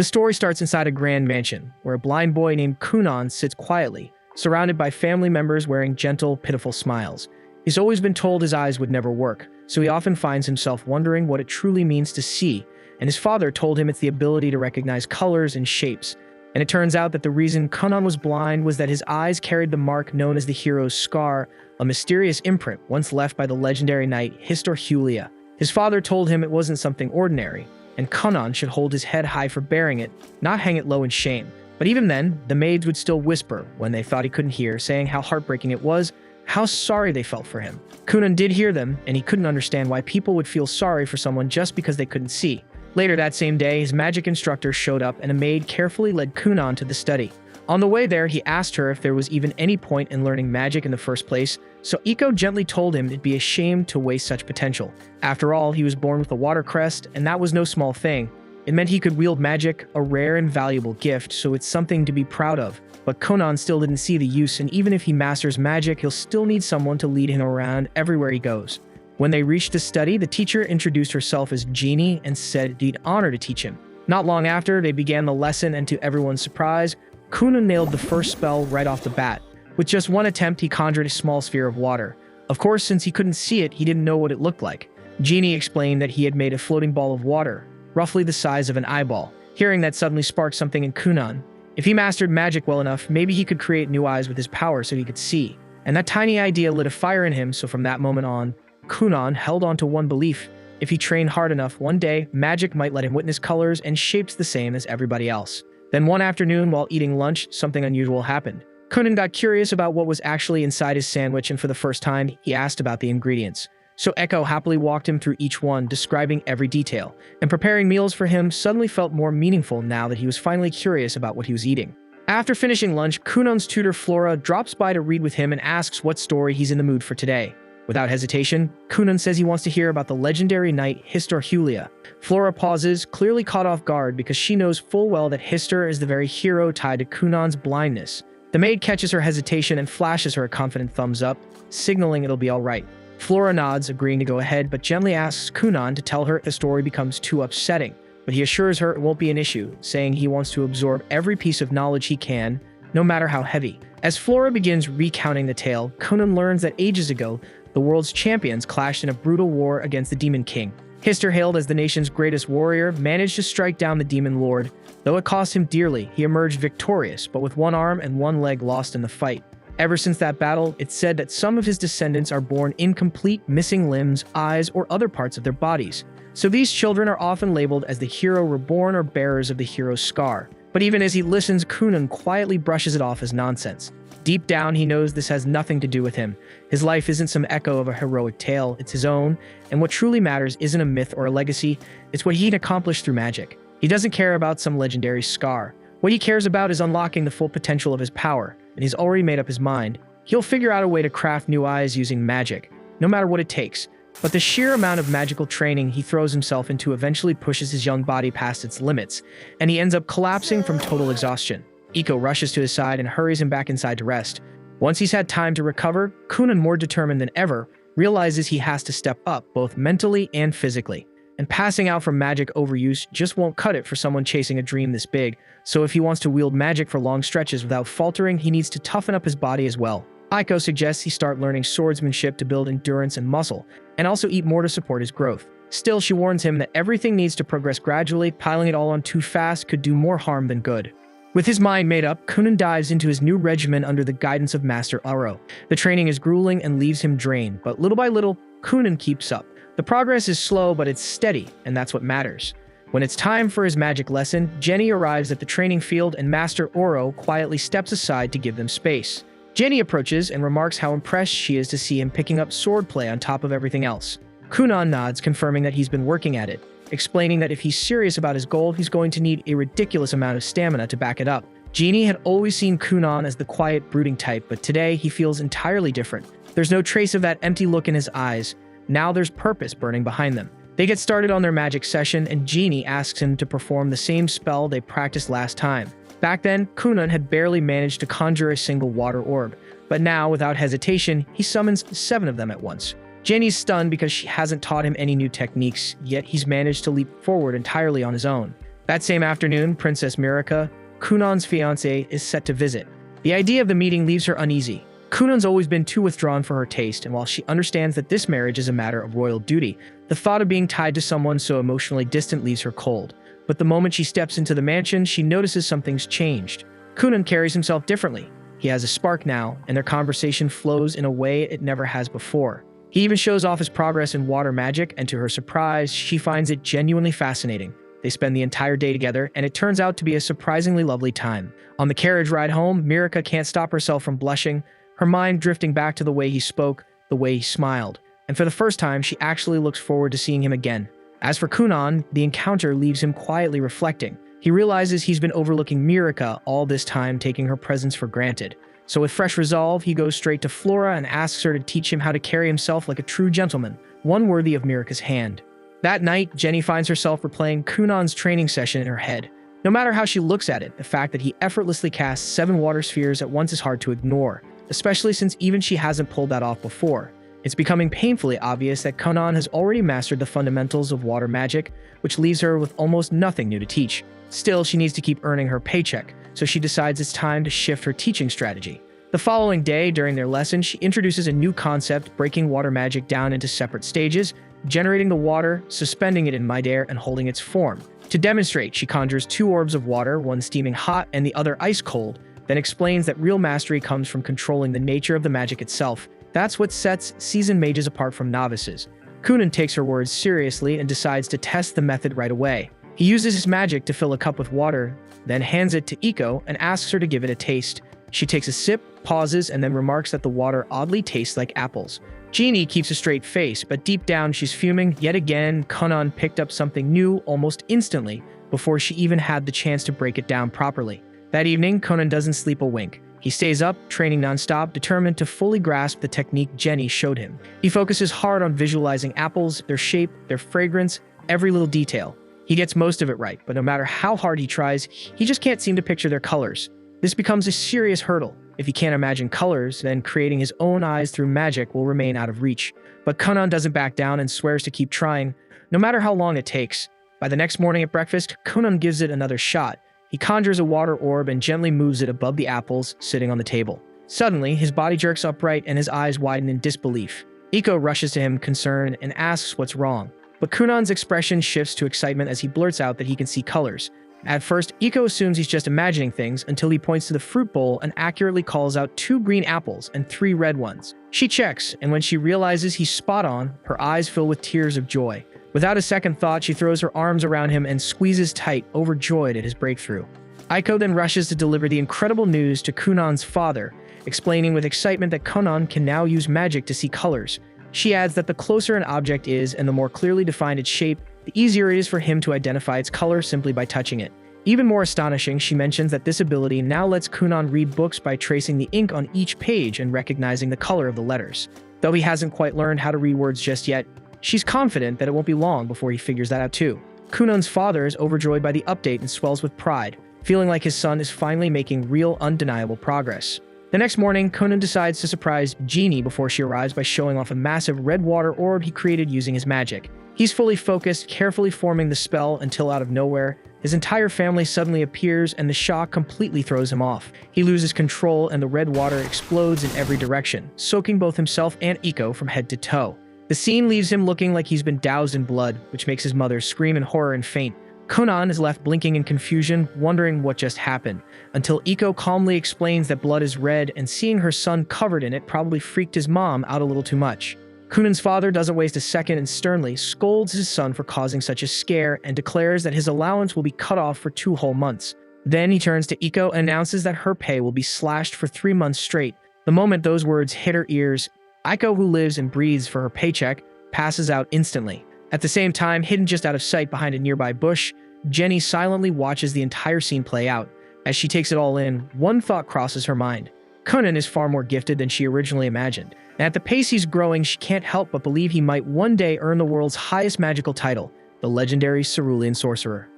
The story starts inside a grand mansion, where a blind boy named Kunan sits quietly, surrounded by family members wearing gentle, pitiful smiles. He's always been told his eyes would never work, so he often finds himself wondering what it truly means to see, and his father told him it's the ability to recognize colors and shapes. And it turns out that the reason Kunan was blind was that his eyes carried the mark known as the hero's scar, a mysterious imprint once left by the legendary knight Histor. His father told him it wasn't something ordinary, and Kunan should hold his head high for bearing it, not hang it low in shame. But even then, the maids would still whisper when they thought he couldn't hear, saying how heartbreaking it was, how sorry they felt for him. Kunan did hear them, and he couldn't understand why people would feel sorry for someone just because they couldn't see. Later that same day, his magic instructor showed up and a maid carefully led Kunan to the study. On the way there, he asked her if there was even any point in learning magic in the first place, so Iko gently told him it'd be a shame to waste such potential. After all, he was born with a water crest, and that was no small thing. It meant he could wield magic, a rare and valuable gift, so it's something to be proud of. But Kunan still didn't see the use, and even if he masters magic, he'll still need someone to lead him around everywhere he goes. When they reached the study, the teacher introduced herself as Genie and said it'd be an honor to teach him. Not long after, they began the lesson, and to everyone's surprise, Kunan nailed the first spell right off the bat. With just one attempt, he conjured a small sphere of water. Of course, since he couldn't see it, he didn't know what it looked like. Genie explained that he had made a floating ball of water, roughly the size of an eyeball. Hearing that suddenly sparked something in Kunan. If he mastered magic well enough, maybe he could create new eyes with his power so he could see. And that tiny idea lit a fire in him, so from that moment on, Kunan held on to one belief. If he trained hard enough, one day, magic might let him witness colors and shapes the same as everybody else. Then one afternoon, while eating lunch, something unusual happened. Kunan got curious about what was actually inside his sandwich, and for the first time, he asked about the ingredients. So Echo happily walked him through each one, describing every detail. And preparing meals for him suddenly felt more meaningful now that he was finally curious about what he was eating. After finishing lunch, Kunan's tutor Flora drops by to read with him and asks what story he's in the mood for today. Without hesitation, Kunan says he wants to hear about the legendary knight Histor. Flora pauses, clearly caught off guard because she knows full well that Histor is the very hero tied to Kunan's blindness. The maid catches her hesitation and flashes her a confident thumbs up, signaling it'll be alright. Flora nods, agreeing to go ahead, but gently asks Kunan to tell her if the story becomes too upsetting. But he assures her it won't be an issue, saying he wants to absorb every piece of knowledge he can, no matter how heavy. As Flora begins recounting the tale, Kunan learns that ages ago, the world's champions clashed in a brutal war against the Demon King. Histor, hailed as the nation's greatest warrior, managed to strike down the Demon Lord. Though it cost him dearly, he emerged victorious, but with one arm and one leg lost in the fight. Ever since that battle, it's said that some of his descendants are born incomplete, missing limbs, eyes, or other parts of their bodies. So these children are often labeled as the hero reborn or bearers of the hero's scar. But even as he listens, Kunan quietly brushes it off as nonsense. Deep down, he knows this has nothing to do with him. His life isn't some echo of a heroic tale, it's his own, and what truly matters isn't a myth or a legacy, it's what he can accomplish through magic. He doesn't care about some legendary scar. What he cares about is unlocking the full potential of his power, and he's already made up his mind. He'll figure out a way to craft new eyes using magic, no matter what it takes. But the sheer amount of magical training he throws himself into eventually pushes his young body past its limits, and he ends up collapsing from total exhaustion. Iko rushes to his side and hurries him back inside to rest. Once he's had time to recover, Kunan, more determined than ever, realizes he has to step up both mentally and physically. And passing out from magic overuse just won't cut it for someone chasing a dream this big, so if he wants to wield magic for long stretches without faltering, he needs to toughen up his body as well. Iko suggests he start learning swordsmanship to build endurance and muscle, and also eat more to support his growth. Still, she warns him that everything needs to progress gradually, piling it all on too fast could do more harm than good. With his mind made up, Kunan dives into his new regimen under the guidance of Master Aro. The training is grueling and leaves him drained, but little by little, Kunan keeps up. The progress is slow, but it's steady, and that's what matters. When it's time for his magic lesson, Jenny arrives at the training field and Master Oro quietly steps aside to give them space. Jenny approaches and remarks how impressed she is to see him picking up swordplay on top of everything else. Kunan nods, confirming that he's been working at it, explaining that if he's serious about his goal, he's going to need a ridiculous amount of stamina to back it up. Genie had always seen Kunan as the quiet, brooding type, but today he feels entirely different. There's no trace of that empty look in his eyes. Now there's purpose burning behind them. They get started on their magic session, and Genie asks him to perform the same spell they practiced last time. Back then, Kunan had barely managed to conjure a single water orb, but now, without hesitation, he summons 7 of them at once. Jenny's stunned because she hasn't taught him any new techniques, yet he's managed to leap forward entirely on his own. That same afternoon, Princess Mirika, Kunon's fiancée, is set to visit. The idea of the meeting leaves her uneasy. Kunon's always been too withdrawn for her taste, and while she understands that this marriage is a matter of royal duty, the thought of being tied to someone so emotionally distant leaves her cold. But the moment she steps into the mansion, she notices something's changed. Kunon carries himself differently. He has a spark now, and their conversation flows in a way it never has before. He even shows off his progress in water magic, and to her surprise, she finds it genuinely fascinating. They spend the entire day together, and it turns out to be a surprisingly lovely time. On the carriage ride home, Mirika can't stop herself from blushing, her mind drifting back to the way he spoke, the way he smiled. And for the first time, she actually looks forward to seeing him again. As for Kunon, the encounter leaves him quietly reflecting. He realizes he's been overlooking Mirika all this time, taking her presence for granted. So with fresh resolve, he goes straight to Flora and asks her to teach him how to carry himself like a true gentleman, one worthy of Mirika's hand. That night, Jenny finds herself replaying Kunon's training session in her head. No matter how she looks at it, the fact that he effortlessly casts 7 water spheres at once is hard to ignore, especially since even she hasn't pulled that off before. It's becoming painfully obvious that Kunon has already mastered the fundamentals of water magic, which leaves her with almost nothing new to teach. Still, she needs to keep earning her paycheck, so she decides it's time to shift her teaching strategy. The following day, during their lesson, she introduces a new concept, breaking water magic down into separate stages, generating the water, suspending it in midair, and holding its form. To demonstrate, she conjures 2 orbs of water, one steaming hot and the other ice cold, then explains that real mastery comes from controlling the nature of the magic itself. That's what sets seasoned mages apart from novices. Kunon takes her words seriously and decides to test the method right away. He uses his magic to fill a cup with water, then hands it to Iko and asks her to give it a taste. She takes a sip, pauses, and then remarks that the water oddly tastes like apples. Jeannie keeps a straight face, but deep down she's fuming. Yet again, Kunon picked up something new almost instantly before she even had the chance to break it down properly. That evening, Kunon doesn't sleep a wink. He stays up, training nonstop, determined to fully grasp the technique Jenny showed him. He focuses hard on visualizing apples, their shape, their fragrance, every little detail. He gets most of it right, but no matter how hard he tries, he just can't seem to picture their colors. This becomes a serious hurdle. If he can't imagine colors, then creating his own eyes through magic will remain out of reach. But Kunon doesn't back down and swears to keep trying, no matter how long it takes. By the next morning at breakfast, Kunon gives it another shot. He conjures a water orb and gently moves it above the apples sitting on the table. Suddenly, his body jerks upright and his eyes widen in disbelief. Iko rushes to him, concerned, and asks what's wrong. But Kunon's expression shifts to excitement as he blurts out that he can see colors. At first, Iko assumes he's just imagining things until he points to the fruit bowl and accurately calls out 2 green apples and 3 red ones. She checks, and when she realizes he's spot on, her eyes fill with tears of joy. Without a second thought, she throws her arms around him and squeezes tight, overjoyed at his breakthrough. Iko then rushes to deliver the incredible news to Kunon's father, explaining with excitement that Kunon can now use magic to see colors. She adds that the closer an object is and the more clearly defined its shape, the easier it is for him to identify its color simply by touching it. Even more astonishing, she mentions that this ability now lets Kunon read books by tracing the ink on each page and recognizing the color of the letters. Though he hasn't quite learned how to read words just yet, she's confident that it won't be long before he figures that out too. Kunon's father is overjoyed by the update and swells with pride, feeling like his son is finally making real, undeniable progress. The next morning, Kunon decides to surprise Jeannie before she arrives by showing off a massive red water orb he created using his magic. He's fully focused, carefully forming the spell until out of nowhere, his entire family suddenly appears and the shock completely throws him off. He loses control and the red water explodes in every direction, soaking both himself and Iko from head to toe. The scene leaves him looking like he's been doused in blood, which makes his mother scream in horror and faint. Kunon is left blinking in confusion, wondering what just happened, until Iko calmly explains that blood is red and seeing her son covered in it probably freaked his mom out a little too much. Kunon's father doesn't waste a second and sternly scolds his son for causing such a scare and declares that his allowance will be cut off for 2 whole months. Then he turns to Iko and announces that her pay will be slashed for 3 months straight. The moment those words hit her ears, Iko, who lives and breathes for her paycheck, passes out instantly. At the same time, hidden just out of sight behind a nearby bush, Jenny silently watches the entire scene play out. As she takes it all in, one thought crosses her mind. Kunon is far more gifted than she originally imagined, and at the pace he's growing, she can't help but believe he might one day earn the world's highest magical title, the legendary Cerulean Sorcerer.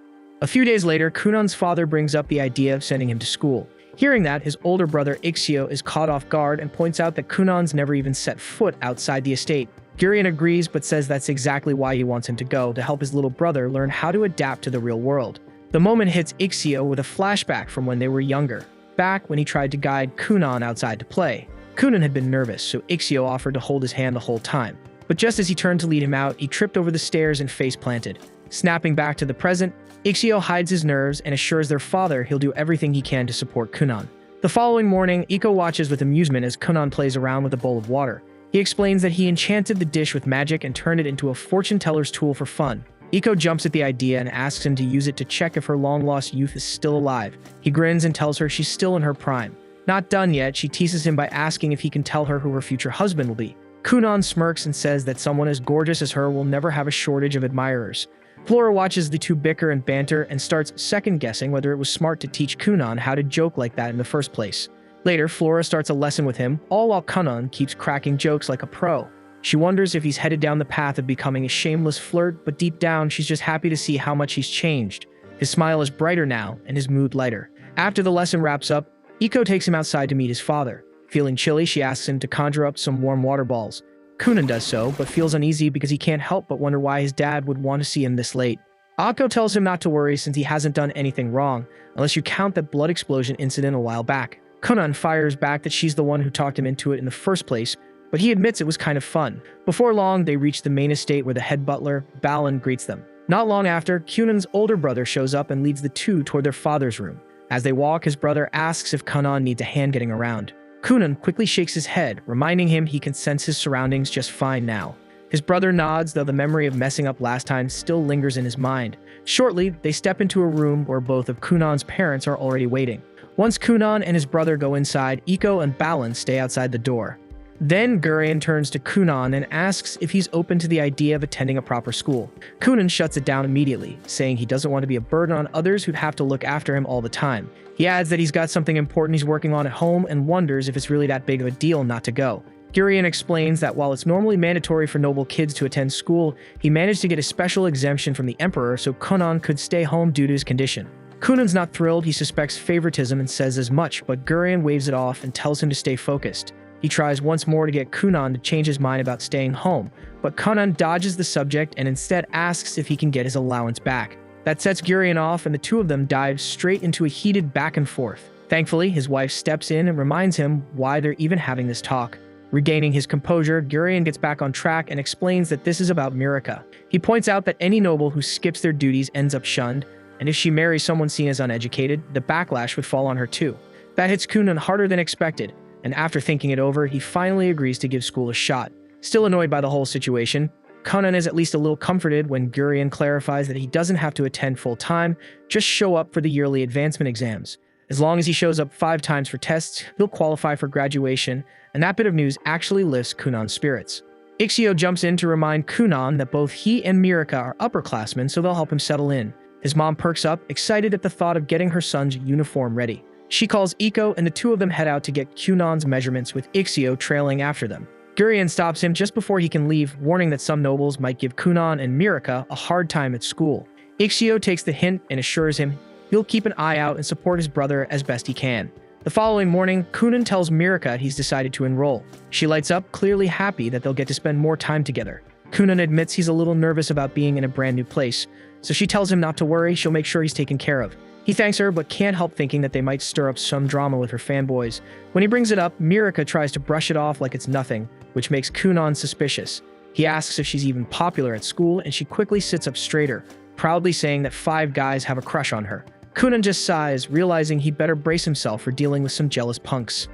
A few days later, Kunon's father brings up the idea of sending him to school. Hearing that, his older brother Ixio is caught off guard and points out that Kunon's never even set foot outside the estate. Gurion agrees but says that's exactly why he wants him to go, to help his little brother learn how to adapt to the real world. The moment hits Ixio with a flashback from when they were younger, back when he tried to guide Kunan outside to play. Kunan had been nervous, so Ixio offered to hold his hand the whole time. But just as he turned to lead him out, he tripped over the stairs and face planted. Snapping back to the present, Ixio hides his nerves and assures their father he'll do everything he can to support Kunan. The following morning, Iko watches with amusement as Kunan plays around with a bowl of water. He explains that he enchanted the dish with magic and turned it into a fortune teller's tool for fun. Iko jumps at the idea and asks him to use it to check if her long-lost youth is still alive. He grins and tells her she's still in her prime. Not done yet, she teases him by asking if he can tell her who her future husband will be. Kunan smirks and says that someone as gorgeous as her will never have a shortage of admirers. Flora watches the two bicker and banter and starts second-guessing whether it was smart to teach Kunan how to joke like that in the first place. Later, Flora starts a lesson with him, all while Kunan keeps cracking jokes like a pro. She wonders if he's headed down the path of becoming a shameless flirt, but deep down, she's just happy to see how much he's changed. His smile is brighter now, and his mood lighter. After the lesson wraps up, Iko takes him outside to meet his father. Feeling chilly, she asks him to conjure up some warm water balls. Kunan does so, but feels uneasy because he can't help but wonder why his dad would want to see him this late. Akko tells him not to worry since he hasn't done anything wrong, unless you count that blood explosion incident a while back. Kunan fires back that she's the one who talked him into it in the first place, but he admits it was kind of fun. Before long, they reach the main estate where the head butler, Balin, greets them. Not long after, Kunan's older brother shows up and leads the two toward their father's room. As they walk, his brother asks if Kunan needs a hand getting around. Kunan quickly shakes his head, reminding him he can sense his surroundings just fine now. His brother nods, though the memory of messing up last time still lingers in his mind. Shortly, they step into a room where both of Kunan's parents are already waiting. Once Kunan and his brother go inside, Iko and Balin stay outside the door. Then Gurion turns to Kunan and asks if he's open to the idea of attending a proper school. Kunan shuts it down immediately, saying he doesn't want to be a burden on others who'd have to look after him all the time. He adds that he's got something important he's working on at home and wonders if it's really that big of a deal not to go. Gurion explains that while it's normally mandatory for noble kids to attend school, he managed to get a special exemption from the Emperor so Kunan could stay home due to his condition. Kunan's not thrilled, he suspects favoritism and says as much, but Gurion waves it off and tells him to stay focused. He tries once more to get Kunan to change his mind about staying home, but Kunan dodges the subject and instead asks if he can get his allowance back. That sets Gurion off and the two of them dive straight into a heated back and forth. Thankfully, his wife steps in and reminds him why they're even having this talk. Regaining his composure, Gurion gets back on track and explains that this is about Mirika. He points out that any noble who skips their duties ends up shunned, and if she marries someone seen as uneducated, the backlash would fall on her too. That hits Kunan harder than expected, and after thinking it over, he finally agrees to give school a shot. Still annoyed by the whole situation, Kunan is at least a little comforted when Gurion clarifies that he doesn't have to attend full-time, just show up for the yearly advancement exams. As long as he shows up 5 times for tests, he'll qualify for graduation, and that bit of news actually lifts Kunan's spirits. Ixio jumps in to remind Kunan that both he and Mirika are upperclassmen, so they'll help him settle in. His mom perks up, excited at the thought of getting her son's uniform ready. She calls Iko, and the two of them head out to get Kunan's measurements with Ixio trailing after them. Gurion stops him just before he can leave, warning that some nobles might give Kunan and Mirika a hard time at school. Ixio takes the hint and assures him he'll keep an eye out and support his brother as best he can. The following morning, Kunan tells Mirika he's decided to enroll. She lights up, clearly happy that they'll get to spend more time together. Kunan admits he's a little nervous about being in a brand new place, so she tells him not to worry, she'll make sure he's taken care of. He thanks her, but can't help thinking that they might stir up some drama with her fanboys. When he brings it up, Mirika tries to brush it off like it's nothing, which makes Kunan suspicious. He asks if she's even popular at school, and she quickly sits up straighter, proudly saying that 5 guys have a crush on her. Kunan just sighs, realizing he'd better brace himself for dealing with some jealous punks.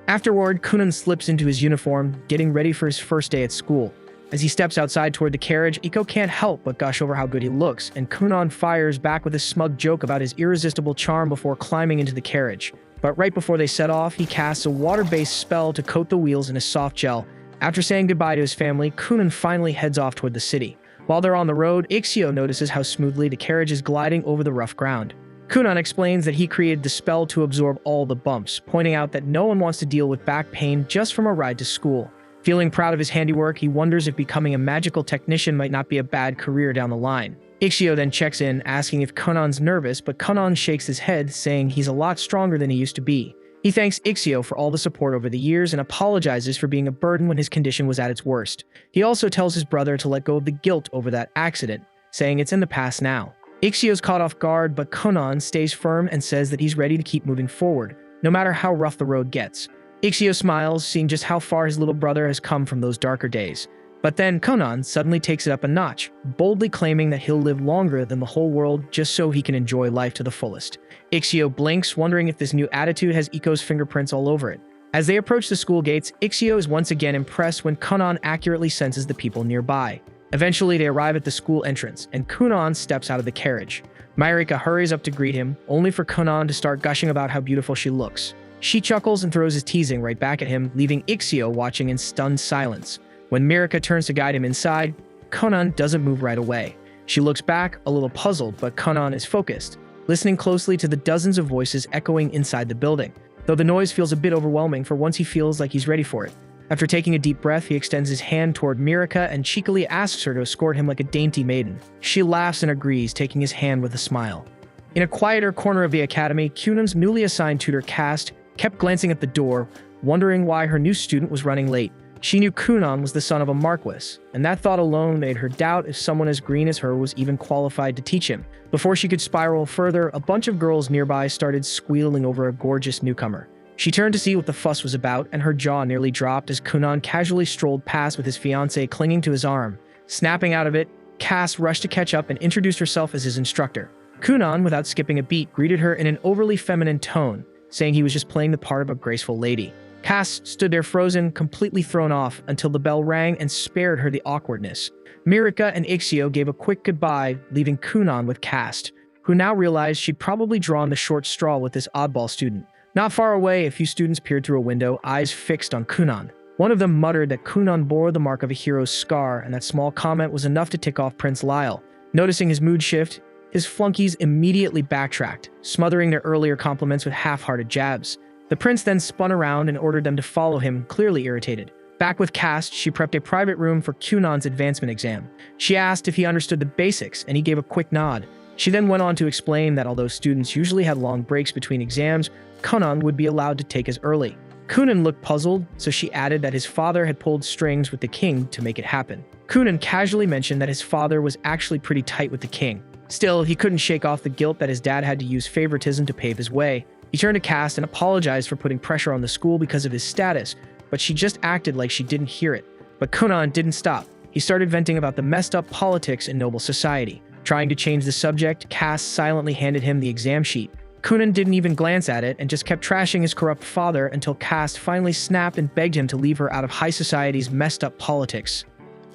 Afterward, Kunan slips into his uniform, getting ready for his first day at school. As he steps outside toward the carriage, Iko can't help but gush over how good he looks, and Kunan fires back with a smug joke about his irresistible charm before climbing into the carriage. But right before they set off, he casts a water-based spell to coat the wheels in a soft gel. After saying goodbye to his family, Kunan finally heads off toward the city. While they're on the road, Ixio notices how smoothly the carriage is gliding over the rough ground. Kunan explains that he created the spell to absorb all the bumps, pointing out that no one wants to deal with back pain just from a ride to school. Feeling proud of his handiwork, he wonders if becoming a magical technician might not be a bad career down the line. Ixio then checks in, asking if Kunan's nervous, but Kunan shakes his head, saying he's a lot stronger than he used to be. He thanks Ixio for all the support over the years and apologizes for being a burden when his condition was at its worst. He also tells his brother to let go of the guilt over that accident, saying it's in the past now. Ixio's caught off guard, but Conan stays firm and says that he's ready to keep moving forward, no matter how rough the road gets. Ixio smiles, seeing just how far his little brother has come from those darker days. But then Conan suddenly takes it up a notch, boldly claiming that he'll live longer than the whole world just so he can enjoy life to the fullest. Ixio blinks, wondering if this new attitude has Iko's fingerprints all over it. As they approach the school gates, Ixio is once again impressed when Conan accurately senses the people nearby. Eventually, they arrive at the school entrance, and Conan steps out of the carriage. Mirika hurries up to greet him, only for Conan to start gushing about how beautiful she looks. She chuckles and throws his teasing right back at him, leaving Ixio watching in stunned silence. When Mirika turns to guide him inside, Conan doesn't move right away. She looks back, a little puzzled, but Conan is focused, listening closely to the dozens of voices echoing inside the building, though the noise feels a bit overwhelming for once he feels like he's ready for it. After taking a deep breath, he extends his hand toward Mirika and cheekily asks her to escort him like a dainty maiden. She laughs and agrees, taking his hand with a smile. In a quieter corner of the academy, Cunan's newly assigned tutor Cast kept glancing at the door, wondering why her new student was running late. She knew Cunon was the son of a marquis, and that thought alone made her doubt if someone as green as her was even qualified to teach him. Before she could spiral further, a bunch of girls nearby started squealing over a gorgeous newcomer. She turned to see what the fuss was about, and her jaw nearly dropped as Cunon casually strolled past with his fiancée clinging to his arm. Snapping out of it, Cass rushed to catch up and introduced herself as his instructor. Cunon, without skipping a beat, greeted her in an overly feminine tone, saying he was just playing the part of a graceful lady. Cass stood there frozen, completely thrown off, until the bell rang and spared her the awkwardness. Mirika and Ixio gave a quick goodbye, leaving Cunon with Cast, who now realized she'd probably drawn the short straw with this oddball student. Not far away, a few students peered through a window, eyes fixed on Cunon. One of them muttered that Cunon bore the mark of a hero's scar, and that small comment was enough to tick off Prince Lyle. Noticing his mood shift, his flunkies immediately backtracked, smothering their earlier compliments with half-hearted jabs. The prince then spun around and ordered them to follow him, clearly irritated. Back with Cast, she prepped a private room for Cunon's advancement exam. She asked if he understood the basics, and he gave a quick nod. She then went on to explain that although students usually had long breaks between exams, Cunon would be allowed to take as early. Cunon looked puzzled, so she added that his father had pulled strings with the king to make it happen. Cunon casually mentioned that his father was actually pretty tight with the king. Still, he couldn't shake off the guilt that his dad had to use favoritism to pave his way. He turned to Cast and apologized for putting pressure on the school because of his status, but she just acted like she didn't hear it. But Cunon didn't stop. He started venting about the messed up politics in noble society. Trying to change the subject, Cast silently handed him the exam sheet. Cunon didn't even glance at it and just kept trashing his corrupt father until Cast finally snapped and begged him to leave her out of high society's messed up politics.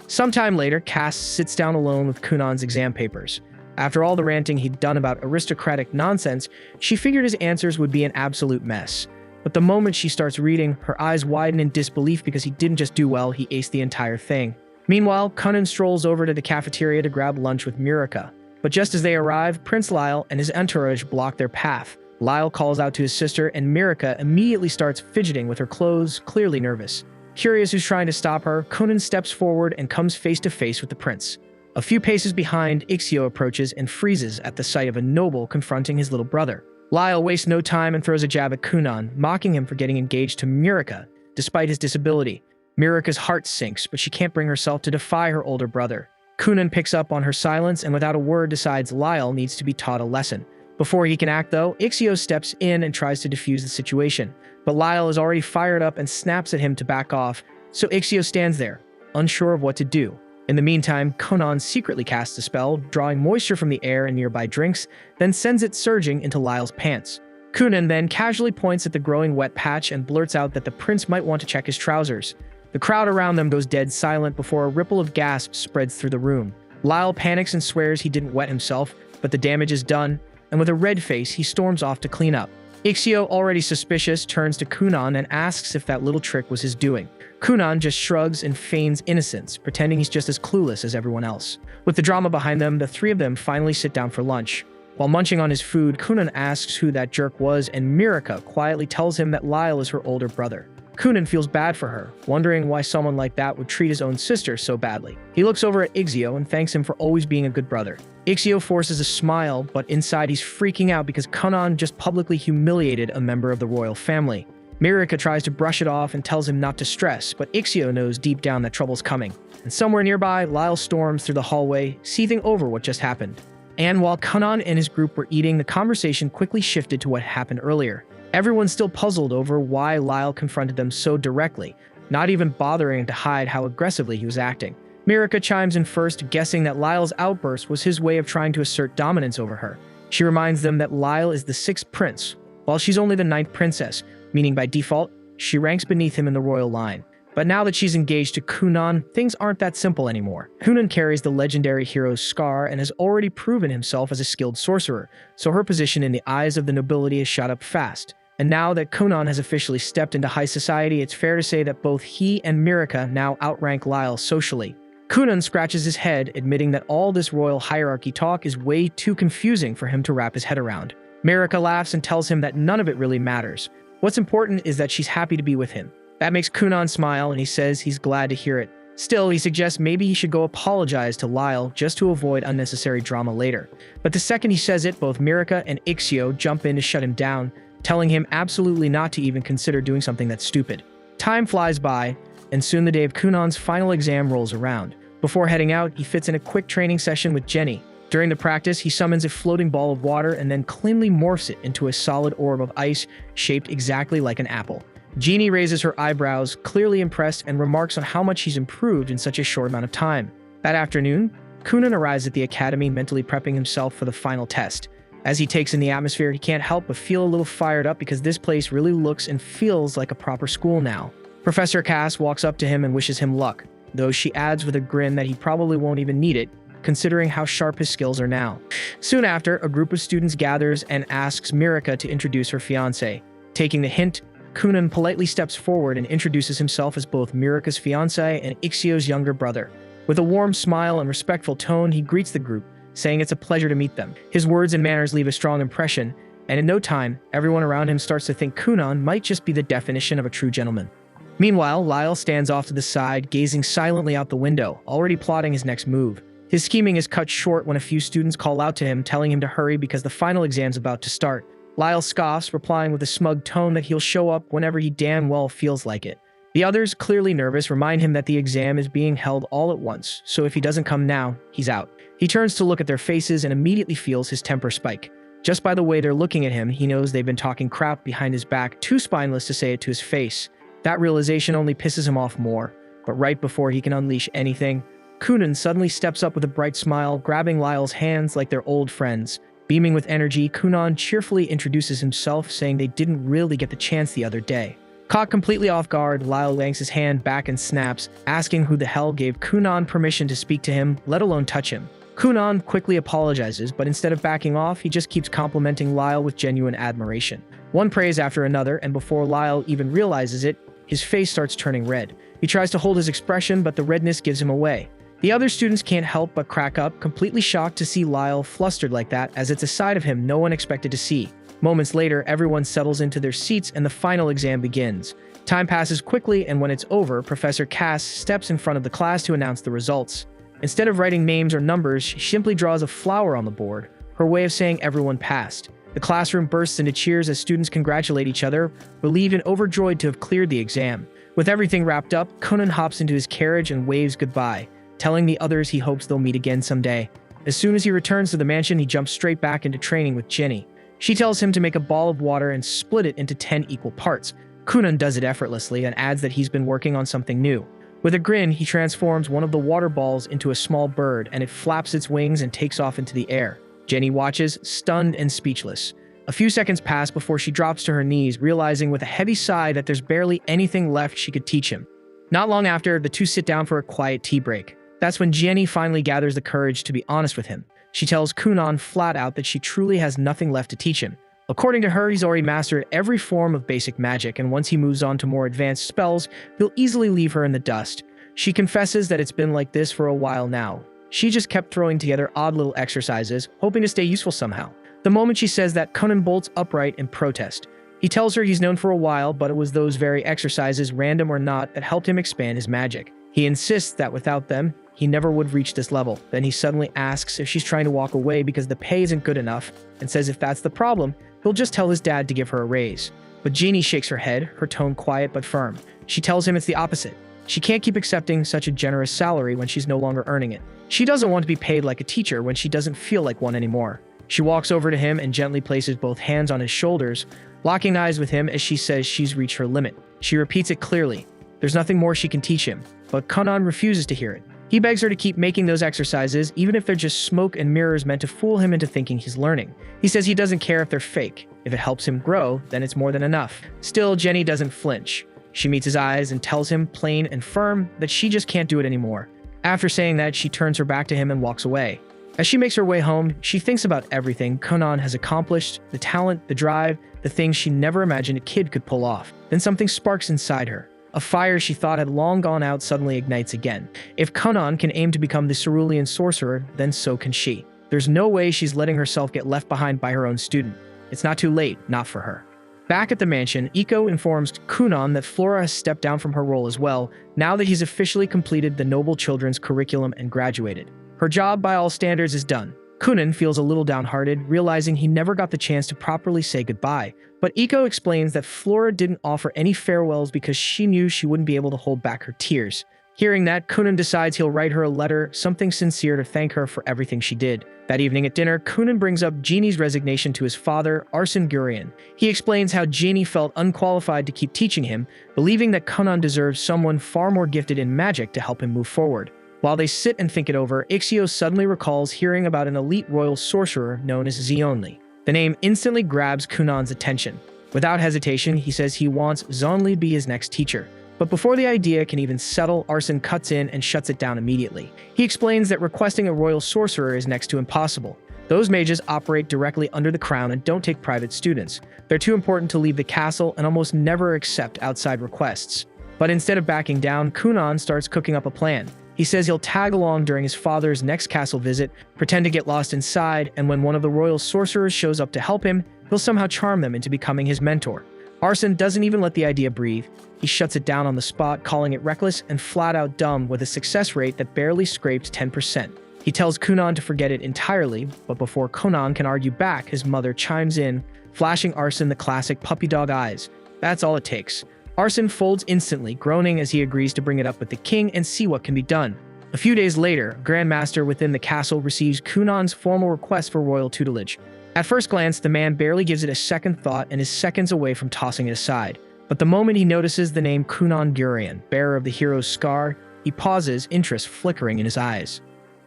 Sometime later, Cast sits down alone with Cunon's exam papers. After all the ranting he'd done about aristocratic nonsense, she figured his answers would be an absolute mess. But the moment she starts reading, her eyes widen in disbelief because he didn't just do well, he aced the entire thing. Meanwhile, Cunon strolls over to the cafeteria to grab lunch with Mirika. But just as they arrive, Prince Lyle and his entourage block their path. Lyle calls out to his sister, and Mirika immediately starts fidgeting with her clothes, clearly nervous. Curious who's trying to stop her, Cunon steps forward and comes face to face with the prince. A few paces behind, Ixio approaches and freezes at the sight of a noble confronting his little brother. Lyle wastes no time and throws a jab at Cunon, mocking him for getting engaged to Mirika, despite his disability. Mirika's heart sinks, but she can't bring herself to defy her older brother. Cunon picks up on her silence and without a word decides Lyle needs to be taught a lesson. Before he can act though, Ixio steps in and tries to defuse the situation. But Lyle is already fired up and snaps at him to back off, so Ixio stands there, unsure of what to do. In the meantime, Cunon secretly casts a spell, drawing moisture from the air and nearby drinks, then sends it surging into Lyle's pants. Cunon then casually points at the growing wet patch and blurts out that the prince might want to check his trousers. The crowd around them goes dead silent before a ripple of gasps spreads through the room. Lyle panics and swears he didn't wet himself, but the damage is done, and with a red face, he storms off to clean up. Ixio, already suspicious, turns to Cunon and asks if that little trick was his doing. Cunon just shrugs and feigns innocence, pretending he's just as clueless as everyone else. With the drama behind them, the three of them finally sit down for lunch. While munching on his food, Cunon asks who that jerk was, and Mirika quietly tells him that Lyle is her older brother. Cunon feels bad for her, wondering why someone like that would treat his own sister so badly. He looks over at Ixio and thanks him for always being a good brother. Ixio forces a smile, but inside he's freaking out because Cunon just publicly humiliated a member of the royal family. Mirika tries to brush it off and tells him not to stress, but Ixio knows deep down that trouble's coming. And somewhere nearby, Lyle storms through the hallway, seething over what just happened. And while Kunan and his group were eating, the conversation quickly shifted to what happened earlier. Everyone's still puzzled over why Lyle confronted them so directly, not even bothering to hide how aggressively he was acting. Mirika chimes in first, guessing that Lyle's outburst was his way of trying to assert dominance over her. She reminds them that Lyle is the 6th prince, while she's only the 9th princess, meaning by default, she ranks beneath him in the royal line. But now that she's engaged to Kunan, things aren't that simple anymore. Kunan carries the legendary hero's scar and has already proven himself as a skilled sorcerer, so her position in the eyes of the nobility has shot up fast. And now that Kunan has officially stepped into high society, it's fair to say that both he and Mirika now outrank Lyle socially. Kunan scratches his head, admitting that all this royal hierarchy talk is way too confusing for him to wrap his head around. Mirika laughs and tells him that none of it really matters. What's important is that she's happy to be with him. That makes Kunan smile, and he says he's glad to hear it. Still, he suggests maybe he should go apologize to Lyle just to avoid unnecessary drama later. But the second he says it, both Mirika and Ixio jump in to shut him down, telling him absolutely not to even consider doing something that's stupid. Time flies by, and soon the day of Kunan's final exam rolls around. Before heading out, he fits in a quick training session with Jenny. During the practice, he summons a floating ball of water and then cleanly morphs it into a solid orb of ice shaped exactly like an apple. Jeannie raises her eyebrows, clearly impressed, and remarks on how much he's improved in such a short amount of time. That afternoon, Kunan arrives at the academy, mentally prepping himself for the final test. As he takes in the atmosphere, he can't help but feel a little fired up because this place really looks and feels like a proper school now. Professor Cass walks up to him and wishes him luck, though she adds with a grin that he probably won't even need it, considering how sharp his skills are now. Soon after, a group of students gathers and asks Mirika to introduce her fiancé. Taking the hint, Kunan politely steps forward and introduces himself as both Mirika's fiancé and Ixio's younger brother. With a warm smile and respectful tone, he greets the group, saying it's a pleasure to meet them. His words and manners leave a strong impression, and in no time, everyone around him starts to think Kunan might just be the definition of a true gentleman. Meanwhile, Lyle stands off to the side, gazing silently out the window, already plotting his next move. His scheming is cut short when a few students call out to him, telling him to hurry because the final exam's about to start. Lyle scoffs, replying with a smug tone that he'll show up whenever he damn well feels like it. The others, clearly nervous, remind him that the exam is being held all at once, so if he doesn't come now, he's out. He turns to look at their faces and immediately feels his temper spike. Just by the way they're looking at him, he knows they've been talking crap behind his back, too spineless to say it to his face. That realization only pisses him off more, but right before he can unleash anything, Kunan suddenly steps up with a bright smile, grabbing Lyle's hands like they're old friends. Beaming with energy, Kunan cheerfully introduces himself, saying they didn't really get the chance the other day. Caught completely off guard, Lyle yanks his hand back and snaps, asking who the hell gave Kunan permission to speak to him, let alone touch him. Kunan quickly apologizes, but instead of backing off, he just keeps complimenting Lyle with genuine admiration. One praise after another, and before Lyle even realizes it, his face starts turning red. He tries to hold his expression, but the redness gives him away. The other students can't help but crack up, completely shocked to see Lyle flustered like that, as it's a side of him no one expected to see. Moments later, everyone settles into their seats and the final exam begins. Time passes quickly, and when it's over, Professor Cass steps in front of the class to announce the results. Instead of writing names or numbers, she simply draws a flower on the board, her way of saying everyone passed. The classroom bursts into cheers as students congratulate each other, relieved and overjoyed to have cleared the exam. With everything wrapped up, Kunan hops into his carriage and waves goodbye, telling the others he hopes they'll meet again someday. As soon as he returns to the mansion, he jumps straight back into training with Jenny. She tells him to make a ball of water and split it into 10 equal parts. Kunan does it effortlessly and adds that he's been working on something new. With a grin, he transforms one of the water balls into a small bird, and it flaps its wings and takes off into the air. Jenny watches, stunned and speechless. A few seconds pass before she drops to her knees, realizing with a heavy sigh that there's barely anything left she could teach him. Not long after, the two sit down for a quiet tea break. That's when Jenny finally gathers the courage to be honest with him. She tells Kunan flat out that she truly has nothing left to teach him. According to her, he's already mastered every form of basic magic, and once he moves on to more advanced spells, he'll easily leave her in the dust. She confesses that it's been like this for a while now. She just kept throwing together odd little exercises, hoping to stay useful somehow. The moment she says that, Kunan bolts upright in protest. He tells her he's known for a while, but it was those very exercises, random or not, that helped him expand his magic. He insists that without them, he never would reach this level. Then he suddenly asks if she's trying to walk away because the pay isn't good enough, and says if that's the problem, he'll just tell his dad to give her a raise. But Jeannie shakes her head, her tone quiet but firm. She tells him it's the opposite. She can't keep accepting such a generous salary when she's no longer earning it. She doesn't want to be paid like a teacher when she doesn't feel like one anymore. She walks over to him and gently places both hands on his shoulders, locking eyes with him as she says she's reached her limit. She repeats it clearly. There's nothing more she can teach him, but Conan refuses to hear it. He begs her to keep making those exercises, even if they're just smoke and mirrors meant to fool him into thinking he's learning. He says he doesn't care if they're fake. If it helps him grow, then it's more than enough. Still, Jenny doesn't flinch. She meets his eyes and tells him, plain and firm, that she just can't do it anymore. After saying that, she turns her back to him and walks away. As she makes her way home, she thinks about everything Conan has accomplished, the talent, the drive, the things she never imagined a kid could pull off. Then something sparks inside her. A fire she thought had long gone out suddenly ignites again. If Conan can aim to become the cerulean sorcerer, then so can she. There's no way she's letting herself get left behind by her own student. It's not too late, not for her. Back at the mansion, Iko informs Conan that Flora has stepped down from her role as well, now that he's officially completed the Noble Children's curriculum and graduated. Her job, by all standards, is done. Conan feels a little downhearted, realizing he never got the chance to properly say goodbye. But Iko explains that Flora didn't offer any farewells because she knew she wouldn't be able to hold back her tears. Hearing that, Conan decides he'll write her a letter, something sincere to thank her for everything she did. That evening at dinner, Conan brings up Genie's resignation to his father, Arsene Gurion. He explains how Genie felt unqualified to keep teaching him, believing that Conan deserves someone far more gifted in magic to help him move forward. While they sit and think it over, Ixios suddenly recalls hearing about an elite royal sorcerer known as Zionli. The name instantly grabs Conan's attention. Without hesitation, he says he wants Zionli to be his next teacher. But before the idea can even settle, Arsene cuts in and shuts it down immediately. He explains that requesting a royal sorcerer is next to impossible. Those mages operate directly under the crown and don't take private students. They're too important to leave the castle and almost never accept outside requests. But instead of backing down, Conan starts cooking up a plan. He says he'll tag along during his father's next castle visit, pretend to get lost inside, and when one of the royal sorcerers shows up to help him, he'll somehow charm them into becoming his mentor. Arsene doesn't even let the idea breathe. He shuts it down on the spot, calling it reckless and flat-out dumb with a success rate that barely scraped 10%. He tells Conan to forget it entirely, but before Conan can argue back, his mother chimes in, flashing Arsene the classic puppy dog eyes. That's all it takes. Arsene folds instantly, groaning as he agrees to bring it up with the king and see what can be done. A few days later, Grand Master within the castle receives Conan's formal request for royal tutelage. At first glance, the man barely gives it a second thought and is seconds away from tossing it aside. But the moment he notices the name Conan Gurion, bearer of the hero's scar, he pauses, interest flickering in his eyes.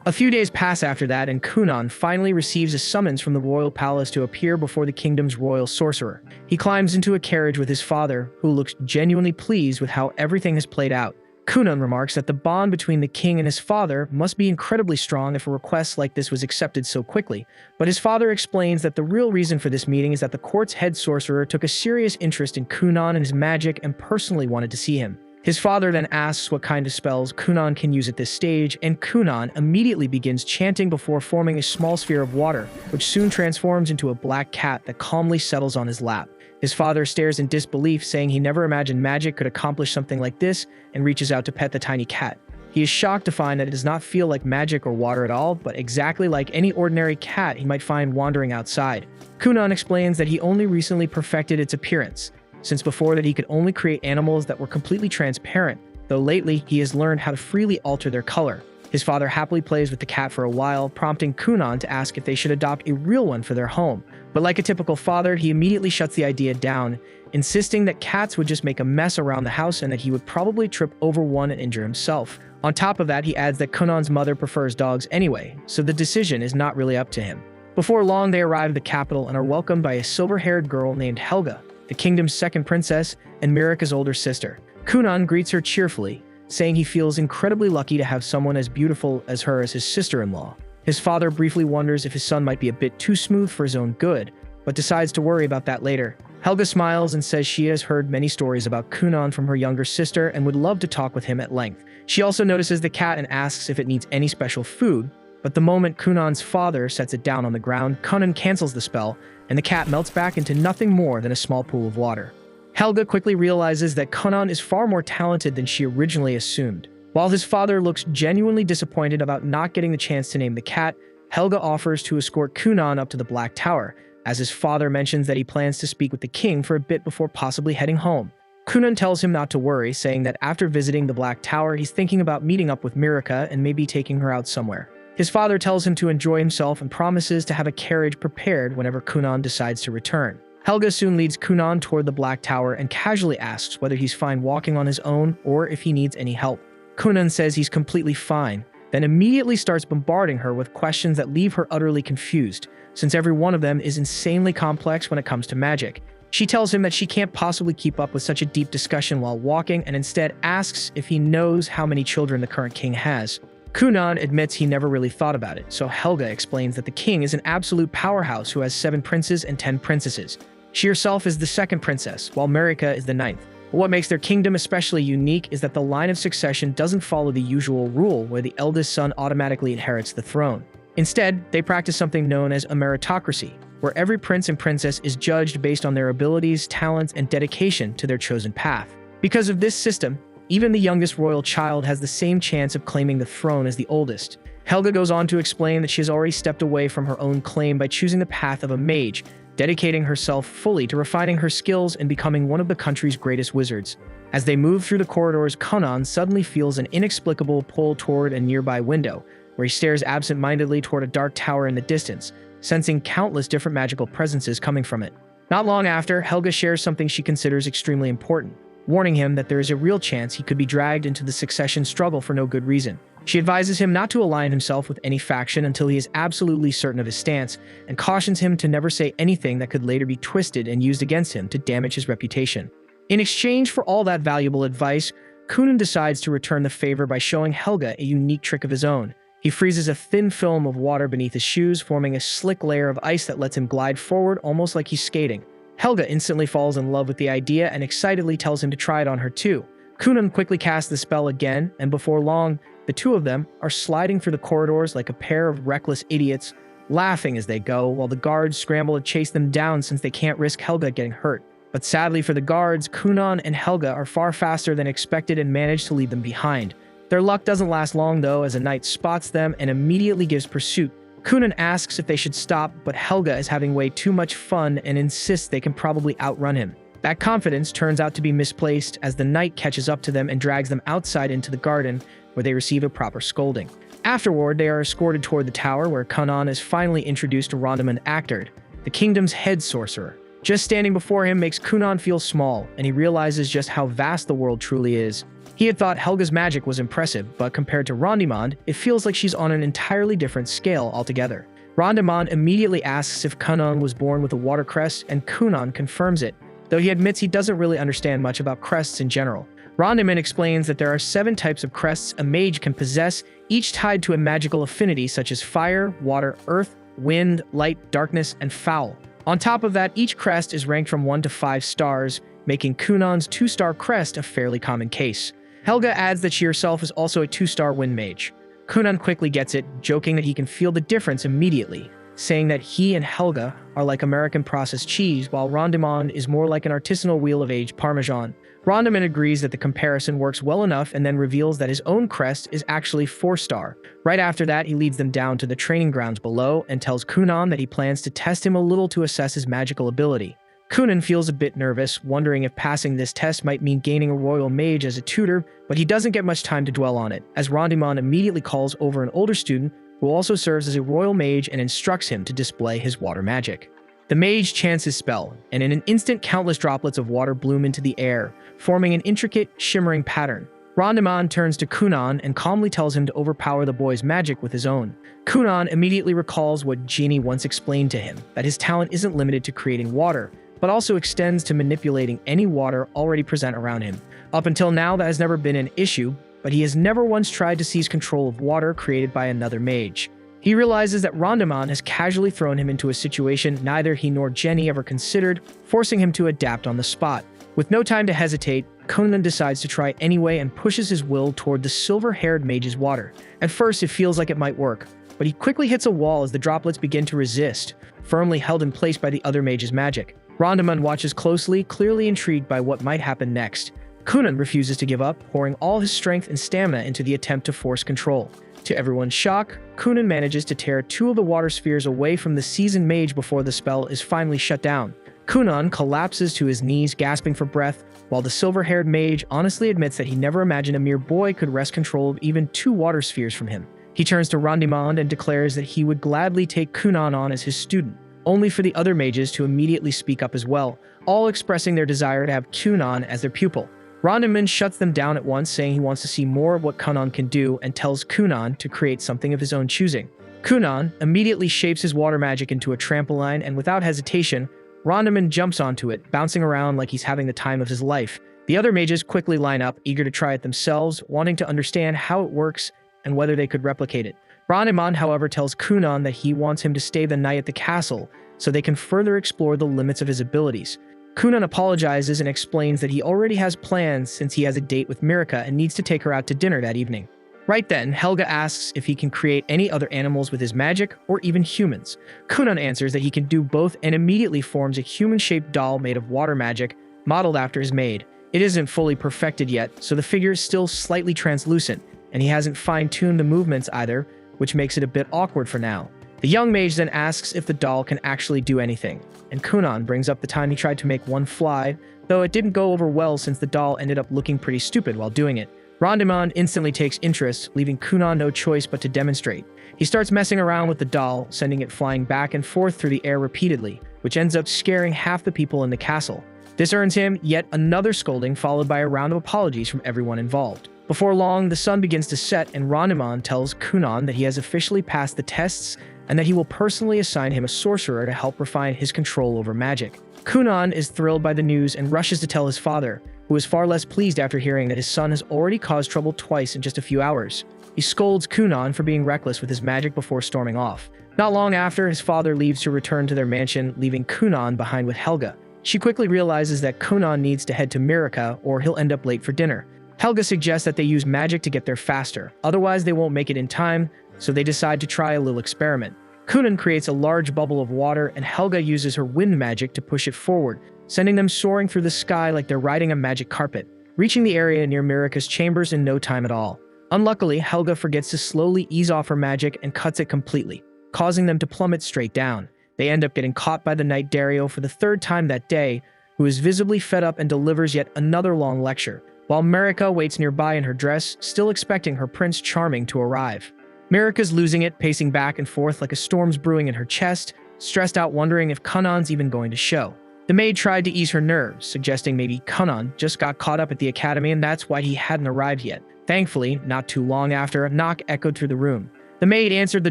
A few days pass after that, and Conan finally receives a summons from the royal palace to appear before the kingdom's royal sorcerer. He climbs into a carriage with his father, who looks genuinely pleased with how everything has played out. Conan remarks that the bond between the king and his father must be incredibly strong if a request like this was accepted so quickly, but his father explains that the real reason for this meeting is that the court's head sorcerer took a serious interest in Conan and his magic and personally wanted to see him. His father then asks what kind of spells Conan can use at this stage, and Conan immediately begins chanting before forming a small sphere of water, which soon transforms into a black cat that calmly settles on his lap. His father stares in disbelief, saying he never imagined magic could accomplish something like this, and reaches out to pet the tiny cat. He is shocked to find that it does not feel like magic or water at all, but exactly like any ordinary cat he might find wandering outside. Conan explains that he only recently perfected its appearance, since before that he could only create animals that were completely transparent, though lately he has learned how to freely alter their color. His father happily plays with the cat for a while, prompting Conan to ask if they should adopt a real one for their home. But like a typical father, he immediately shuts the idea down, insisting that cats would just make a mess around the house and that he would probably trip over one and injure himself. On top of that, he adds that Conan's mother prefers dogs anyway, so the decision is not really up to him. Before long, they arrive at the capital and are welcomed by a silver-haired girl named Helga, the kingdom's second princess and Mirika's older sister. Conan greets her cheerfully, saying he feels incredibly lucky to have someone as beautiful as her as his sister-in-law. His father briefly wonders if his son might be a bit too smooth for his own good, but decides to worry about that later. Helga smiles and says she has heard many stories about Conan from her younger sister and would love to talk with him at length. She also notices the cat and asks if it needs any special food, but the moment Conan's father sets it down on the ground, Conan cancels the spell, and the cat melts back into nothing more than a small pool of water. Helga quickly realizes that Conan is far more talented than she originally assumed. While his father looks genuinely disappointed about not getting the chance to name the cat, Helga offers to escort Conan up to the Black Tower, as his father mentions that he plans to speak with the king for a bit before possibly heading home. Kunan tells him not to worry, saying that after visiting the Black Tower, he's thinking about meeting up with Mirika and maybe taking her out somewhere. His father tells him to enjoy himself and promises to have a carriage prepared whenever Kunan decides to return. Helga soon leads Kunan toward the Black Tower and casually asks whether he's fine walking on his own or if he needs any help. Kunan says he's completely fine, then immediately starts bombarding her with questions that leave her utterly confused, since every one of them is insanely complex when it comes to magic. She tells him that she can't possibly keep up with such a deep discussion while walking and instead asks if he knows how many children the current king has. Kunan admits he never really thought about it, so Helga explains that the king is an absolute powerhouse who has 7 princes and 10 princesses. She herself is the 2nd princess, while Mirika is the 9th. But what makes their kingdom especially unique is that the line of succession doesn't follow the usual rule where the eldest son automatically inherits the throne. Instead, they practice something known as a meritocracy, where every prince and princess is judged based on their abilities, talents, and dedication to their chosen path. Because of this system, even the youngest royal child has the same chance of claiming the throne as the oldest. Helga goes on to explain that she has already stepped away from her own claim by choosing the path of a mage, dedicating herself fully to refining her skills and becoming one of the country's greatest wizards. As they move through the corridors, Kunan suddenly feels an inexplicable pull toward a nearby window, where he stares absent-mindedly toward a dark tower in the distance, sensing countless different magical presences coming from it. Not long after, Helga shares something she considers extremely important, warning him that there is a real chance he could be dragged into the succession struggle for no good reason. She advises him not to align himself with any faction until he is absolutely certain of his stance, and cautions him to never say anything that could later be twisted and used against him to damage his reputation. In exchange for all that valuable advice, Kunan decides to return the favor by showing Helga a unique trick of his own. He freezes a thin film of water beneath his shoes, forming a slick layer of ice that lets him glide forward almost like he's skating. Helga instantly falls in love with the idea and excitedly tells him to try it on her too. Kunan quickly casts the spell again, and before long, the two of them are sliding through the corridors like a pair of reckless idiots, laughing as they go, while the guards scramble to chase them down since they can't risk Helga getting hurt. But sadly for the guards, Kunan and Helga are far faster than expected and manage to leave them behind. Their luck doesn't last long though, as a knight spots them and immediately gives pursuit. Kunan asks if they should stop, but Helga is having way too much fun and insists they can probably outrun him. That confidence turns out to be misplaced as the knight catches up to them and drags them outside into the garden, where they receive a proper scolding. Afterward, they are escorted toward the tower, where Kunan is finally introduced to Rondamund Actard, the kingdom's head sorcerer. Just standing before him makes Kunan feel small, and he realizes just how vast the world truly is. He had thought Helga's magic was impressive, but compared to Rondamund, it feels like she's on an entirely different scale altogether. Rondamund immediately asks if Kunan was born with a water crest, and Kunan confirms it, though he admits he doesn't really understand much about crests in general. Rondamund explains that there are 7 types of crests a mage can possess, each tied to a magical affinity such as fire, water, earth, wind, light, darkness, and foul. On top of that, each crest is ranked from 1 to 5 stars, making Kunan's 2-star crest a fairly common case. Helga adds that she herself is also a 2-star wind mage. Kunan quickly gets it, joking that he can feel the difference immediately, saying that he and Helga are like American processed cheese, while Rondamund is more like an artisanal wheel of aged Parmesan. Rondamund agrees that the comparison works well enough and then reveals that his own crest is actually 4-star. Right after that, he leads them down to the training grounds below and tells Kunan that he plans to test him a little to assess his magical ability. Kunan feels a bit nervous, wondering if passing this test might mean gaining a royal mage as a tutor, but he doesn't get much time to dwell on it, as Rondamund immediately calls over an older student who also serves as a royal mage and instructs him to display his water magic. The mage chants his spell, and in an instant countless droplets of water bloom into the air, forming an intricate, shimmering pattern. Rondamund turns to Kunan and calmly tells him to overpower the boy's magic with his own. Kunan immediately recalls what Genie once explained to him, that his talent isn't limited to creating water, but also extends to manipulating any water already present around him. Up until now, that has never been an issue, but he has never once tried to seize control of water created by another mage. He realizes that Rondamund has casually thrown him into a situation neither he nor Jenny ever considered, forcing him to adapt on the spot. With no time to hesitate, Kunan decides to try anyway and pushes his will toward the silver-haired mage's water. At first, it feels like it might work, but he quickly hits a wall as the droplets begin to resist, firmly held in place by the other mage's magic. Rondamund watches closely, clearly intrigued by what might happen next. Kunan refuses to give up, pouring all his strength and stamina into the attempt to force control. To everyone's shock, Kunan manages to tear 2 of the water spheres away from the seasoned mage before the spell is finally shut down. Kunan collapses to his knees, gasping for breath, while the silver-haired mage honestly admits that he never imagined a mere boy could wrest control of even 2 water spheres from him. He turns to Rondimond and declares that he would gladly take Kunan on as his student, only for the other mages to immediately speak up as well, all expressing their desire to have Kunan as their pupil. Rondimond shuts them down at once, saying he wants to see more of what Kunan can do and tells Kunan to create something of his own choosing. Kunan immediately shapes his water magic into a trampoline, and without hesitation, Rondimond jumps onto it, bouncing around like he's having the time of his life. The other mages quickly line up, eager to try it themselves, wanting to understand how it works and whether they could replicate it. Rondimond, however, tells Kunan that he wants him to stay the night at the castle so they can further explore the limits of his abilities. Kunan apologizes and explains that he already has plans since he has a date with Mirika and needs to take her out to dinner that evening. Right then, Helga asks if he can create any other animals with his magic, or even humans. Kunan answers that he can do both and immediately forms a human-shaped doll made of water magic, modeled after his maid. It isn't fully perfected yet, so the figure is still slightly translucent, and he hasn't fine-tuned the movements either, which makes it a bit awkward for now. The young mage then asks if the doll can actually do anything, and Kunan brings up the time he tried to make one fly, though it didn't go over well since the doll ended up looking pretty stupid while doing it. Rondimond instantly takes interest, leaving Kunan no choice but to demonstrate. He starts messing around with the doll, sending it flying back and forth through the air repeatedly, which ends up scaring half the people in the castle. This earns him yet another scolding, followed by a round of apologies from everyone involved. Before long, the sun begins to set, and Rondimond tells Kunan that he has officially passed the tests and that he will personally assign him a sorcerer to help refine his control over magic. Kunan is thrilled by the news and rushes to tell his father, who is far less pleased after hearing that his son has already caused trouble twice in just a few hours. He scolds Kunan for being reckless with his magic before storming off. Not long after, his father leaves to return to their mansion, leaving Kunan behind with Helga. She quickly realizes that Kunan needs to head to Mirika or he'll end up late for dinner. Helga suggests that they use magic to get there faster, otherwise they won't make it in time, so they decide to try a little experiment. Kunan creates a large bubble of water, and Helga uses her wind magic to push it forward, sending them soaring through the sky like they're riding a magic carpet, reaching the area near Mirika's chambers in no time at all. Unluckily, Helga forgets to slowly ease off her magic and cuts it completely, causing them to plummet straight down. They end up getting caught by the Knight Dario for the 3rd time that day, who is visibly fed up and delivers yet another long lecture, while Mirika waits nearby in her dress, still expecting her Prince Charming to arrive. Mirika's losing it, pacing back and forth like a storm's brewing in her chest, stressed out wondering if Kunan's even going to show. The maid tried to ease her nerves, suggesting maybe Kunan just got caught up at the academy and that's why he hadn't arrived yet. Thankfully, not too long after, a knock echoed through the room. The maid answered the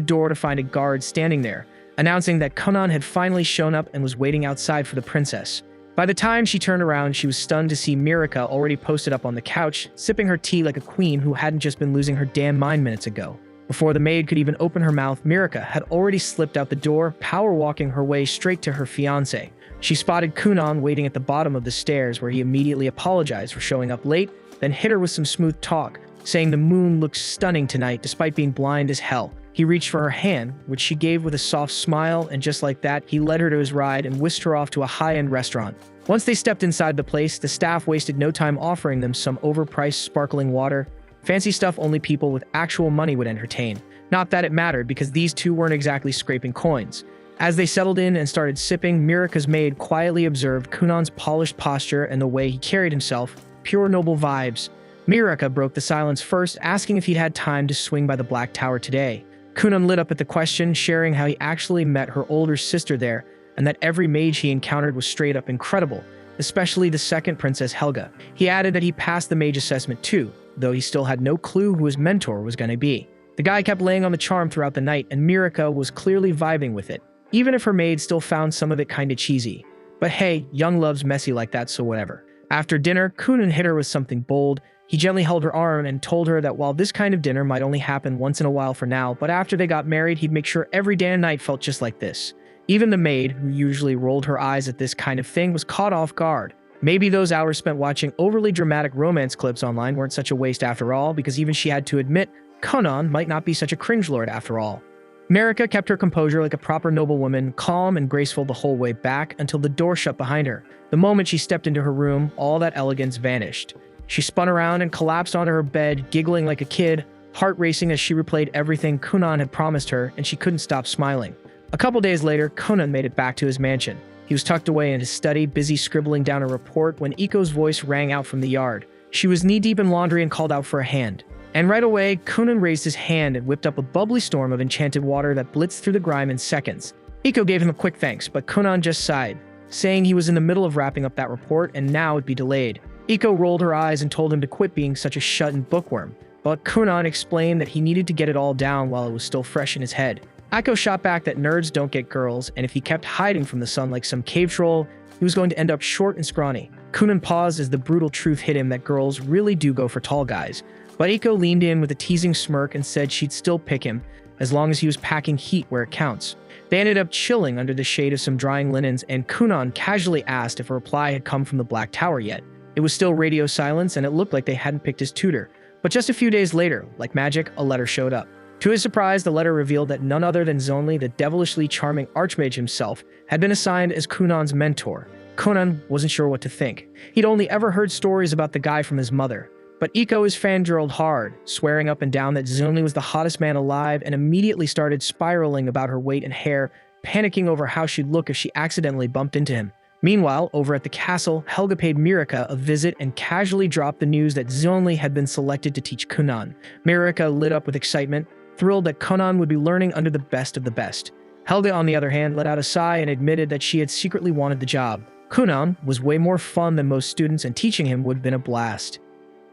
door to find a guard standing there, announcing that Kunan had finally shown up and was waiting outside for the princess. By the time she turned around, she was stunned to see Mirika already posted up on the couch, sipping her tea like a queen who hadn't just been losing her damn mind minutes ago. Before the maid could even open her mouth, Mirika had already slipped out the door, power-walking her way straight to her fiancé. She spotted Kunan waiting at the bottom of the stairs, where he immediately apologized for showing up late, then hit her with some smooth talk, saying the moon looks stunning tonight despite being blind as hell. He reached for her hand, which she gave with a soft smile, and just like that, he led her to his ride and whisked her off to a high-end restaurant. Once they stepped inside the place, the staff wasted no time offering them some overpriced sparkling water, fancy stuff only people with actual money would entertain. Not that it mattered, because these two weren't exactly scraping coins. As they settled in and started sipping, Mirika's maid quietly observed Kunan's polished posture and the way he carried himself, pure noble vibes. Mirika broke the silence first, asking if he'd had time to swing by the Black Tower today. Kunan lit up at the question, sharing how he actually met her older sister there, and that every mage he encountered was straight up incredible, especially the second Princess Helga. He added that he passed the mage assessment too, though he still had no clue who his mentor was going to be. The guy kept laying on the charm throughout the night, and Mirika was clearly vibing with it, even if her maid still found some of it kinda cheesy. But hey, young love's messy like that, so whatever. After dinner, Kunan hit her with something bold. He gently held her arm and told her that while this kind of dinner might only happen once in a while for now, but after they got married, he'd make sure every damn night felt just like this. Even the maid, who usually rolled her eyes at this kind of thing, was caught off guard. Maybe those hours spent watching overly dramatic romance clips online weren't such a waste after all, because even she had to admit Kunan might not be such a cringelord after all. Mirika kept her composure like a proper noblewoman, calm and graceful the whole way back until the door shut behind her. The moment she stepped into her room, all that elegance vanished. She spun around and collapsed onto her bed, giggling like a kid, heart racing as she replayed everything Kunan had promised her, and she couldn't stop smiling. A couple days later, Kunan made it back to his mansion. He was tucked away in his study, busy scribbling down a report when Iko's voice rang out from the yard. She was knee-deep in laundry and called out for a hand. And right away, Kunan raised his hand and whipped up a bubbly storm of enchanted water that blitzed through the grime in seconds. Iko gave him a quick thanks, but Kunan just sighed, saying he was in the middle of wrapping up that report and now it'd be delayed. Iko rolled her eyes and told him to quit being such a shut-in bookworm, but Kunan explained that he needed to get it all down while it was still fresh in his head. Iko shot back that nerds don't get girls, and if he kept hiding from the sun like some cave troll, he was going to end up short and scrawny. Kunan paused as the brutal truth hit him that girls really do go for tall guys, but Iko leaned in with a teasing smirk and said she'd still pick him, as long as he was packing heat where it counts. They ended up chilling under the shade of some drying linens, and Kunan casually asked if a reply had come from the Black Tower yet. It was still radio silence, and it looked like they hadn't picked his tutor. But just a few days later, like magic, a letter showed up. To his surprise, the letter revealed that none other than Zonli, the devilishly charming archmage himself, had been assigned as Kunan's mentor. Kunan wasn't sure what to think. He'd only ever heard stories about the guy from his mother. But Iko is fangirled hard, swearing up and down that Zonli was the hottest man alive, and immediately started spiraling about her weight and hair, panicking over how she'd look if she accidentally bumped into him. Meanwhile, over at the castle, Helga paid Mirika a visit and casually dropped the news that Zonli had been selected to teach Kunan. Mirika lit up with excitement, thrilled that Kunan would be learning under the best of the best. Helga, on the other hand, let out a sigh and admitted that she had secretly wanted the job. Kunan was way more fun than most students, and teaching him would have been a blast.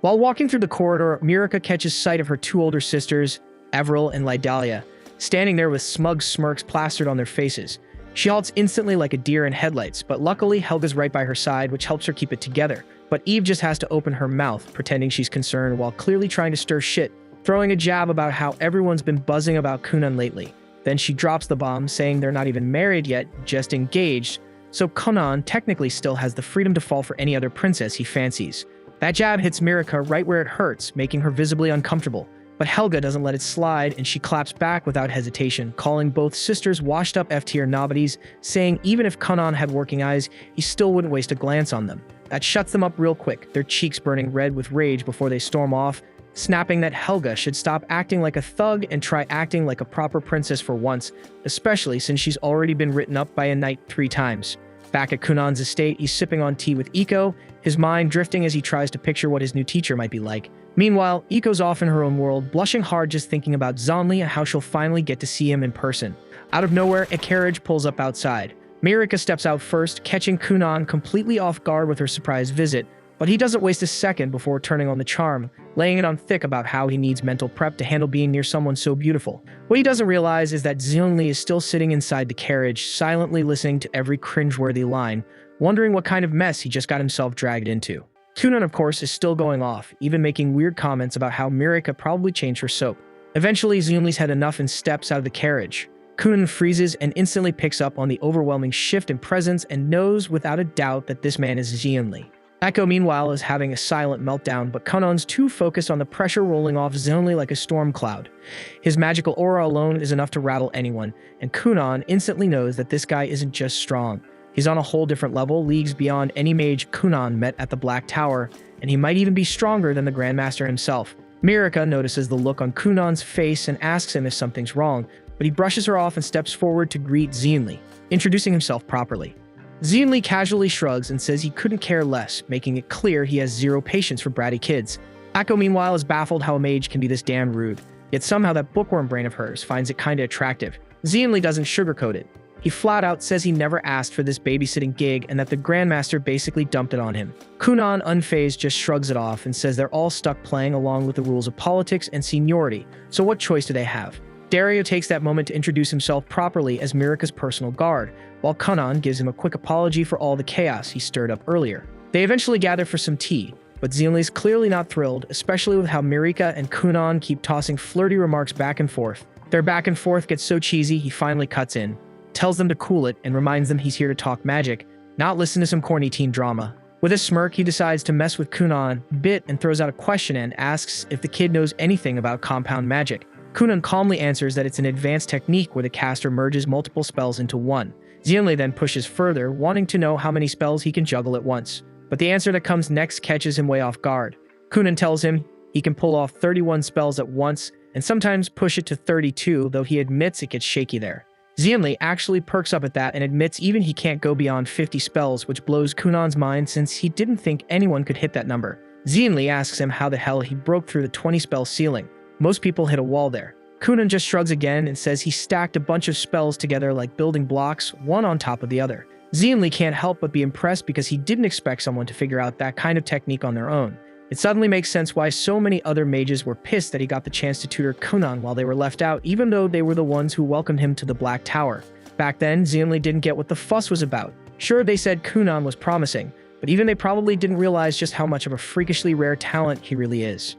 While walking through the corridor, Mirika catches sight of her two older sisters, Avril and Lydalia, standing there with smug smirks plastered on their faces. She halts instantly like a deer in headlights, but luckily Helga's right by her side, which helps her keep it together. But Eve just has to open her mouth, pretending she's concerned while clearly trying to stir shit, throwing a jab about how everyone's been buzzing about Kunan lately. Then she drops the bomb, saying they're not even married yet, just engaged, so Kunan technically still has the freedom to fall for any other princess he fancies. That jab hits Mirika right where it hurts, making her visibly uncomfortable. But Helga doesn't let it slide, and she claps back without hesitation, calling both sisters washed-up F-tier nobodies, saying even if Kunan had working eyes, he still wouldn't waste a glance on them. That shuts them up real quick, their cheeks burning red with rage before they storm off, snapping that Helga should stop acting like a thug and try acting like a proper princess for once, especially since she's already been written up by a knight 3 times. Back at Kunan's estate, he's sipping on tea with Iko, his mind drifting as he tries to picture what his new teacher might be like. Meanwhile, Iko's off in her own world, blushing hard just thinking about Zonli and how she'll finally get to see him in person. Out of nowhere, a carriage pulls up outside. Mirika steps out first, catching Kunan completely off guard with her surprise visit, but he doesn't waste a second before turning on the charm, laying it on thick about how he needs mental prep to handle being near someone so beautiful. What he doesn't realize is that Zonli is still sitting inside the carriage, silently listening to every cringeworthy line, wondering what kind of mess he just got himself dragged into. Kunan, of course, is still going off, even making weird comments about how Mirika probably changed her soap. Eventually, Zonli's had enough and steps out of the carriage. Kunan freezes and instantly picks up on the overwhelming shift in presence and knows without a doubt that this man is Zonli. Echo, meanwhile, is having a silent meltdown, but Kunan's too focused on the pressure rolling off Zonli like a storm cloud. His magical aura alone is enough to rattle anyone, and Kunan instantly knows that this guy isn't just strong. He's on a whole different level, leagues beyond any mage Kunan met at the Black Tower, and he might even be stronger than the Grandmaster himself. Mirika notices the look on Kunan's face and asks him if something's wrong, but he brushes her off and steps forward to greet Zonli, introducing himself properly. Zonli casually shrugs and says he couldn't care less, making it clear he has zero patience for bratty kids. Akko, meanwhile, is baffled how a mage can be this damn rude, yet somehow that bookworm brain of hers finds it kinda attractive. Zonli doesn't sugarcoat it. He flat out says he never asked for this babysitting gig and that the Grandmaster basically dumped it on him. Kunan, unfazed, just shrugs it off and says they're all stuck playing along with the rules of politics and seniority, so what choice do they have? Dario takes that moment to introduce himself properly as Mirika's personal guard, while Kunan gives him a quick apology for all the chaos he stirred up earlier. They eventually gather for some tea, but Zonli's clearly not thrilled, especially with how Mirika and Kunan keep tossing flirty remarks back and forth. Their back and forth gets so cheesy, he finally cuts in, tells them to cool it, and reminds them he's here to talk magic, not listen to some corny teen drama. With a smirk, he decides to mess with Kunan a bit and throws out a question and asks if the kid knows anything about compound magic. Kunan calmly answers that it's an advanced technique where the caster merges multiple spells into one. Zonli then pushes further, wanting to know how many spells he can juggle at once. But the answer that comes next catches him way off guard. Kunan tells him he can pull off 31 spells at once, and sometimes push it to 32, though he admits it gets shaky there. Xianli actually perks up at that and admits even he can't go beyond 50 spells, which blows Kunan's mind since he didn't think anyone could hit that number. Xianli asks him how the hell he broke through the 20-spell ceiling. Most people hit a wall there. Kunan just shrugs again and says he stacked a bunch of spells together like building blocks, one on top of the other. Xianli can't help but be impressed because he didn't expect someone to figure out that kind of technique on their own. It suddenly makes sense why so many other mages were pissed that he got the chance to tutor Kunan while they were left out, even though they were the ones who welcomed him to the Black Tower. Back then, Xianli didn't get what the fuss was about. Sure, they said Kunan was promising, but even they probably didn't realize just how much of a freakishly rare talent he really is.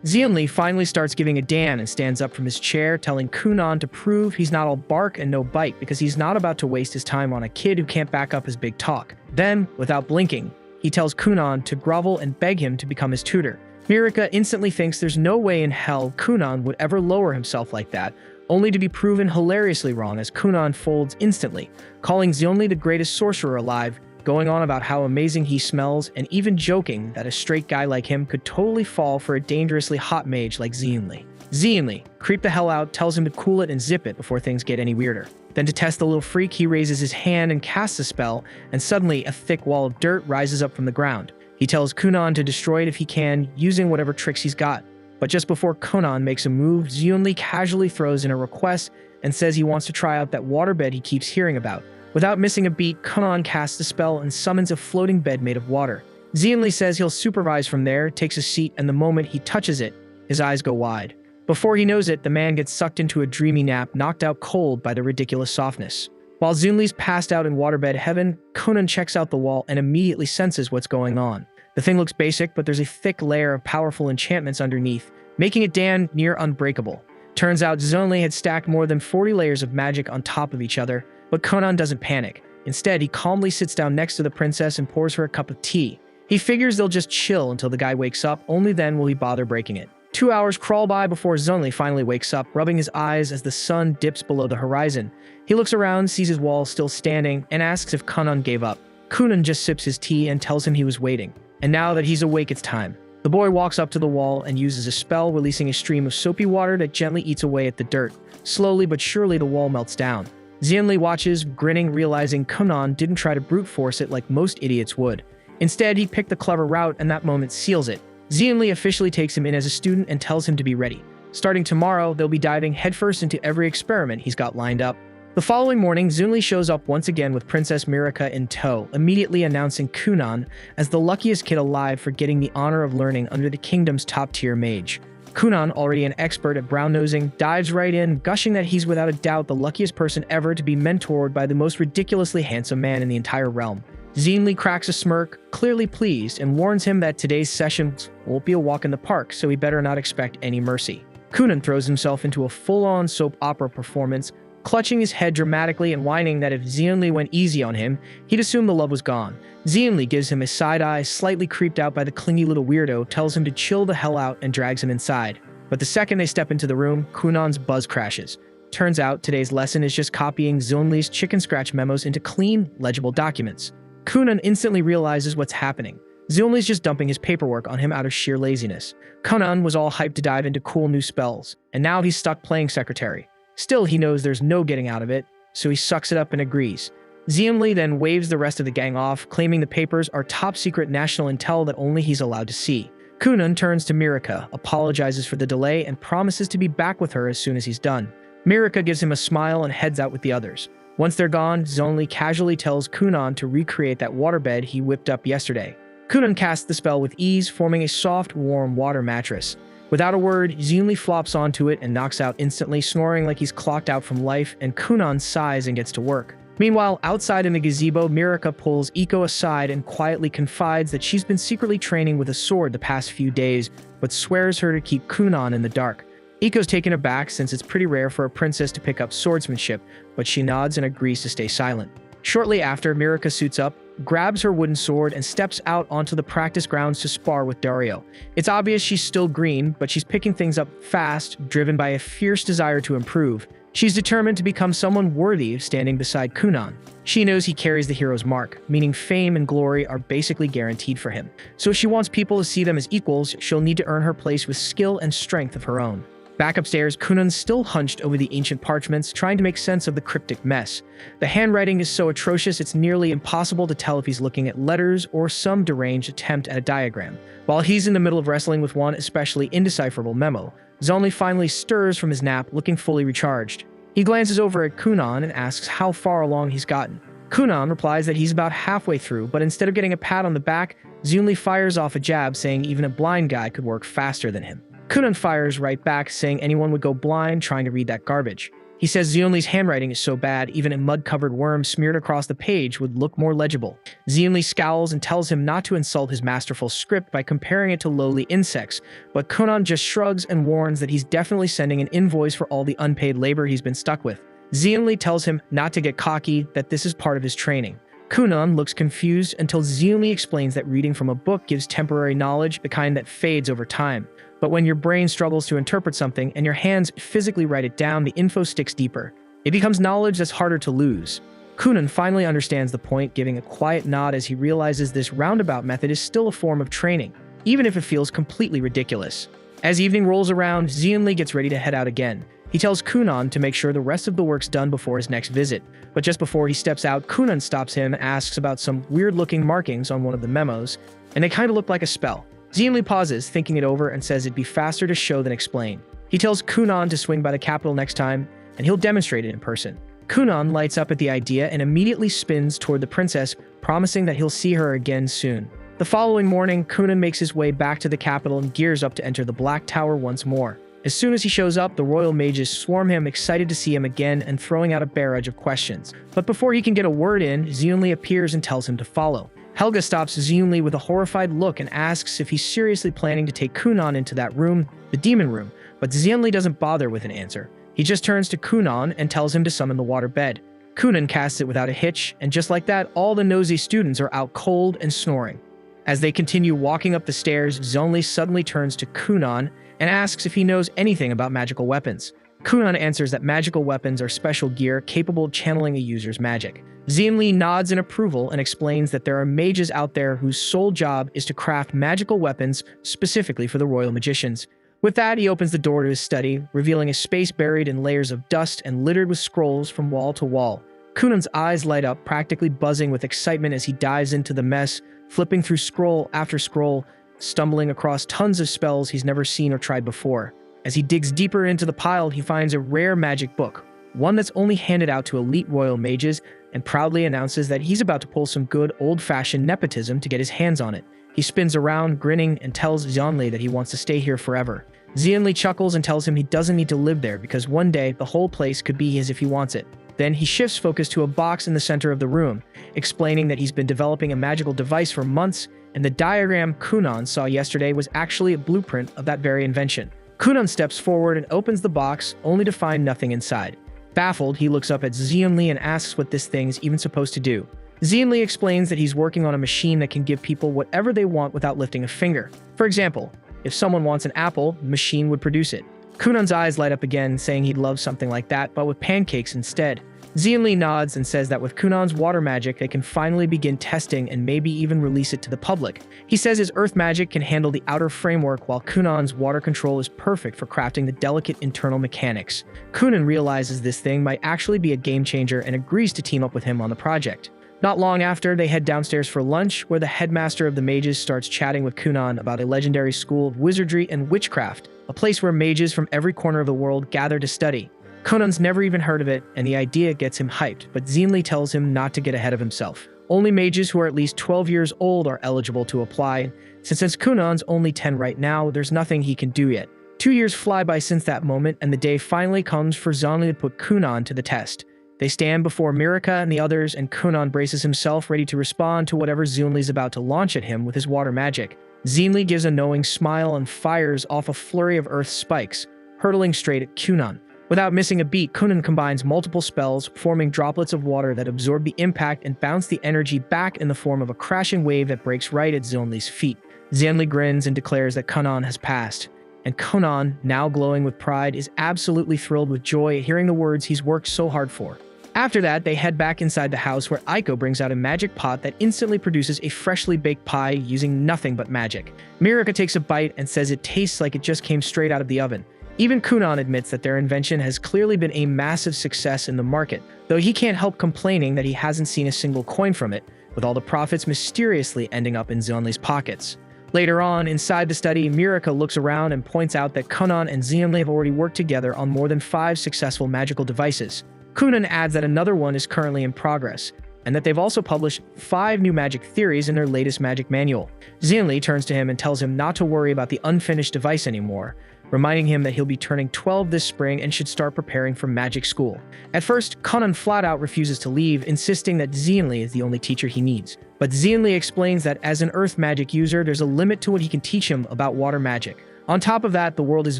Xianli finally starts giving a damn and stands up from his chair, telling Kunan to prove he's not all bark and no bite because he's not about to waste his time on a kid who can't back up his big talk. Then, without blinking, he tells Kunan to grovel and beg him to become his tutor. Mirika instantly thinks there's no way in hell Kunan would ever lower himself like that, only to be proven hilariously wrong as Kunan folds instantly, calling Xianli the greatest sorcerer alive, going on about how amazing he smells, and even joking that a straight guy like him could totally fall for a dangerously hot mage like Xianli. Xianli, creep the hell out, tells him to cool it and zip it before things get any weirder. Then to test the little freak, he raises his hand and casts a spell, and suddenly a thick wall of dirt rises up from the ground. He tells Kunan to destroy it if he can, using whatever tricks he's got. But just before Kunan makes a move, Xianli casually throws in a request and says he wants to try out that waterbed he keeps hearing about. Without missing a beat, Kunan casts a spell and summons a floating bed made of water. Xianli says he'll supervise from there, takes a seat, and the moment he touches it, his eyes go wide. Before he knows it, the man gets sucked into a dreamy nap, knocked out cold by the ridiculous softness. While Xianli's passed out in waterbed heaven, Kunan checks out the wall and immediately senses what's going on. The thing looks basic, but there's a thick layer of powerful enchantments underneath, making it damn near unbreakable. Turns out Xianli had stacked more than 40 layers of magic on top of each other, but Kunan doesn't panic. Instead, he calmly sits down next to the princess and pours her a cup of tea. He figures they'll just chill until the guy wakes up, only then will he bother breaking it. 2 hours crawl by before Xianli finally wakes up, rubbing his eyes as the sun dips below the horizon. He looks around, sees his wall still standing, and asks if Kunan gave up. Kunan just sips his tea and tells him he was waiting. And now that he's awake, it's time. The boy walks up to the wall and uses a spell, releasing a stream of soapy water that gently eats away at the dirt. Slowly but surely, the wall melts down. Xianli watches, grinning, realizing Kunan didn't try to brute force it like most idiots would. Instead, he picked the clever route, and that moment seals it. Xianli officially takes him in as a student and tells him to be ready. Starting tomorrow, they'll be diving headfirst into every experiment he's got lined up. The following morning, Xianli shows up once again with Princess Mirika in tow, immediately announcing Kunan as the luckiest kid alive for getting the honor of learning under the kingdom's top-tier mage. Kunan, already an expert at brown-nosing, dives right in, gushing that he's without a doubt the luckiest person ever to be mentored by the most ridiculously handsome man in the entire realm. Xianli cracks a smirk, clearly pleased, and warns him that today's session won't be a walk in the park, so he better not expect any mercy. Kunan throws himself into a full-on soap opera performance, clutching his head dramatically and whining that if Xianli went easy on him, he'd assume the love was gone. Xianli gives him a side-eye, slightly creeped out by the clingy little weirdo, tells him to chill the hell out and drags him inside. But the second they step into the room, Kunan's buzz crashes. Turns out today's lesson is just copying Xianli's chicken scratch memos into clean, legible documents. Kunan instantly realizes what's happening. Xianli's just dumping his paperwork on him out of sheer laziness. Kunan was all hyped to dive into cool new spells, and now he's stuck playing secretary. Still, he knows there's no getting out of it, so he sucks it up and agrees. Xianli then waves the rest of the gang off, claiming the papers are top-secret national intel that only he's allowed to see. Kunan turns to Mirika, apologizes for the delay, and promises to be back with her as soon as he's done. Mirika gives him a smile and heads out with the others. Once they're gone, Xianli casually tells Kunan to recreate that waterbed he whipped up yesterday. Kunan casts the spell with ease, forming a soft, warm water mattress. Without a word, Xianli flops onto it and knocks out instantly, snoring like he's clocked out from life, and Kunan sighs and gets to work. Meanwhile, outside in the gazebo, Mirika pulls Iko aside and quietly confides that she's been secretly training with a sword the past few days, but swears her to keep Kunan in the dark. Iko's taken aback since it's pretty rare for a princess to pick up swordsmanship, but she nods and agrees to stay silent. Shortly after, Mirika suits up, grabs her wooden sword, and steps out onto the practice grounds to spar with Dario. It's obvious she's still green, but she's picking things up fast, driven by a fierce desire to improve. She's determined to become someone worthy of standing beside Kunan. She knows he carries the hero's mark, meaning fame and glory are basically guaranteed for him. So if she wants people to see them as equals, she'll need to earn her place with skill and strength of her own. Back upstairs, Kunan's still hunched over the ancient parchments, trying to make sense of the cryptic mess. The handwriting is so atrocious it's nearly impossible to tell if he's looking at letters or some deranged attempt at a diagram. While he's in the middle of wrestling with one especially indecipherable memo, Zonli finally stirs from his nap, looking fully recharged. He glances over at Kunan and asks how far along he's gotten. Kunan replies that he's about halfway through, but instead of getting a pat on the back, Zonli fires off a jab saying even a blind guy could work faster than him. Kunan fires right back, saying anyone would go blind trying to read that garbage. He says Zonli's handwriting is so bad, even a mud-covered worm smeared across the page would look more legible. Zonli scowls and tells him not to insult his masterful script by comparing it to lowly insects, but Kunan just shrugs and warns that he's definitely sending an invoice for all the unpaid labor he's been stuck with. Zonli tells him not to get cocky, that this is part of his training. Kunan looks confused until Zonli explains that reading from a book gives temporary knowledge, the kind that fades over time. But when your brain struggles to interpret something and your hands physically write it down, the info sticks deeper. It becomes knowledge that's harder to lose. Kunan finally understands the point, giving a quiet nod as he realizes this roundabout method is still a form of training, even if it feels completely ridiculous. As evening rolls around, Zonli gets ready to head out again. He tells Kunan to make sure the rest of the work's done before his next visit. But just before he steps out, Kunan stops him and asks about some weird-looking markings on one of the memos, and they kind of look like a spell. Zonli pauses, thinking it over, and says it'd be faster to show than explain. He tells Kunan to swing by the capital next time, and he'll demonstrate it in person. Kunan lights up at the idea and immediately spins toward the princess, promising that he'll see her again soon. The following morning, Kunan makes his way back to the capital and gears up to enter the Black Tower once more. As soon as he shows up, the royal mages swarm him, excited to see him again and throwing out a barrage of questions. But before he can get a word in, Zonli appears and tells him to follow. Helga stops Zonli with a horrified look and asks if he's seriously planning to take Kunan into that room, the demon room, but Zonli doesn't bother with an answer. He just turns to Kunan and tells him to summon the water bed. Kunan casts it without a hitch, and just like that, all the nosy students are out cold and snoring. As they continue walking up the stairs, Zonli suddenly turns to Kunan and asks if he knows anything about magical weapons. Kunan answers that magical weapons are special gear capable of channeling a user's magic. Zonli nods in approval and explains that there are mages out there whose sole job is to craft magical weapons specifically for the royal magicians. With that, he opens the door to his study, revealing a space buried in layers of dust and littered with scrolls from wall to wall. Kunan's eyes light up, practically buzzing with excitement as he dives into the mess, flipping through scroll after scroll, stumbling across tons of spells he's never seen or tried before. As he digs deeper into the pile, he finds a rare magic book, one that's only handed out to elite royal mages, and proudly announces that he's about to pull some good old-fashioned nepotism to get his hands on it. He spins around, grinning, and tells Zonli that he wants to stay here forever. Zonli chuckles and tells him he doesn't need to live there because one day the whole place could be his if he wants it. Then he shifts focus to a box in the center of the room, explaining that he's been developing a magical device for months, and the diagram Kunan saw yesterday was actually a blueprint of that very invention. Kunan steps forward and opens the box, only to find nothing inside. Baffled, he looks up at Zonli and asks what this thing's even supposed to do. Zonli explains that he's working on a machine that can give people whatever they want without lifting a finger. For example, if someone wants an apple, the machine would produce it. Kunan's eyes light up again, saying he'd love something like that, but with pancakes instead. Zonli nods and says that with Kunan's water magic, they can finally begin testing and maybe even release it to the public. He says his earth magic can handle the outer framework, while Kunan's water control is perfect for crafting the delicate internal mechanics. Kunan realizes this thing might actually be a game changer and agrees to team up with him on the project. Not long after, they head downstairs for lunch, where the headmaster of the mages starts chatting with Kunan about a legendary school of wizardry and witchcraft, a place where mages from every corner of the world gather to study. Kunan's never even heard of it, and the idea gets him hyped, but Zonli tells him not to get ahead of himself. Only mages who are at least 12 years old are eligible to apply, since Kunan's only 10 right now, there's nothing he can do yet. 2 years fly by since that moment, and the day finally comes for Zonli to put Kunan to the test. They stand before Mirika and the others, and Kunan braces himself, ready to respond to whatever Zonli's about to launch at him with his water magic. Zonli gives a knowing smile and fires off a flurry of earth spikes, hurtling straight at Kunan. Without missing a beat, Kunan combines multiple spells, forming droplets of water that absorb the impact and bounce the energy back in the form of a crashing wave that breaks right at Zonli's feet. Zonli grins and declares that Kunan has passed. And Kunan, now glowing with pride, is absolutely thrilled with joy at hearing the words he's worked so hard for. After that, they head back inside the house, where Aiko brings out a magic pot that instantly produces a freshly baked pie using nothing but magic. Mirika takes a bite and says it tastes like it just came straight out of the oven. Even Kunan admits that their invention has clearly been a massive success in the market, though he can't help complaining that he hasn't seen a single coin from it, with all the profits mysteriously ending up in Zeonli's pockets. Later on, inside the study, Mirika looks around and points out that Kunan and Zeonli have already worked together on more than 5 successful magical devices. Kunan adds that another one is currently in progress, and that they've also published 5 new magic theories in their latest magic manual. Zeonli turns to him and tells him not to worry about the unfinished device anymore, reminding him that he'll be turning 12 this spring and should start preparing for magic school. At first, Kunan flat out refuses to leave, insisting that Zeonli is the only teacher he needs. But Zeonli explains that as an earth magic user, there's a limit to what he can teach him about water magic. On top of that, the world is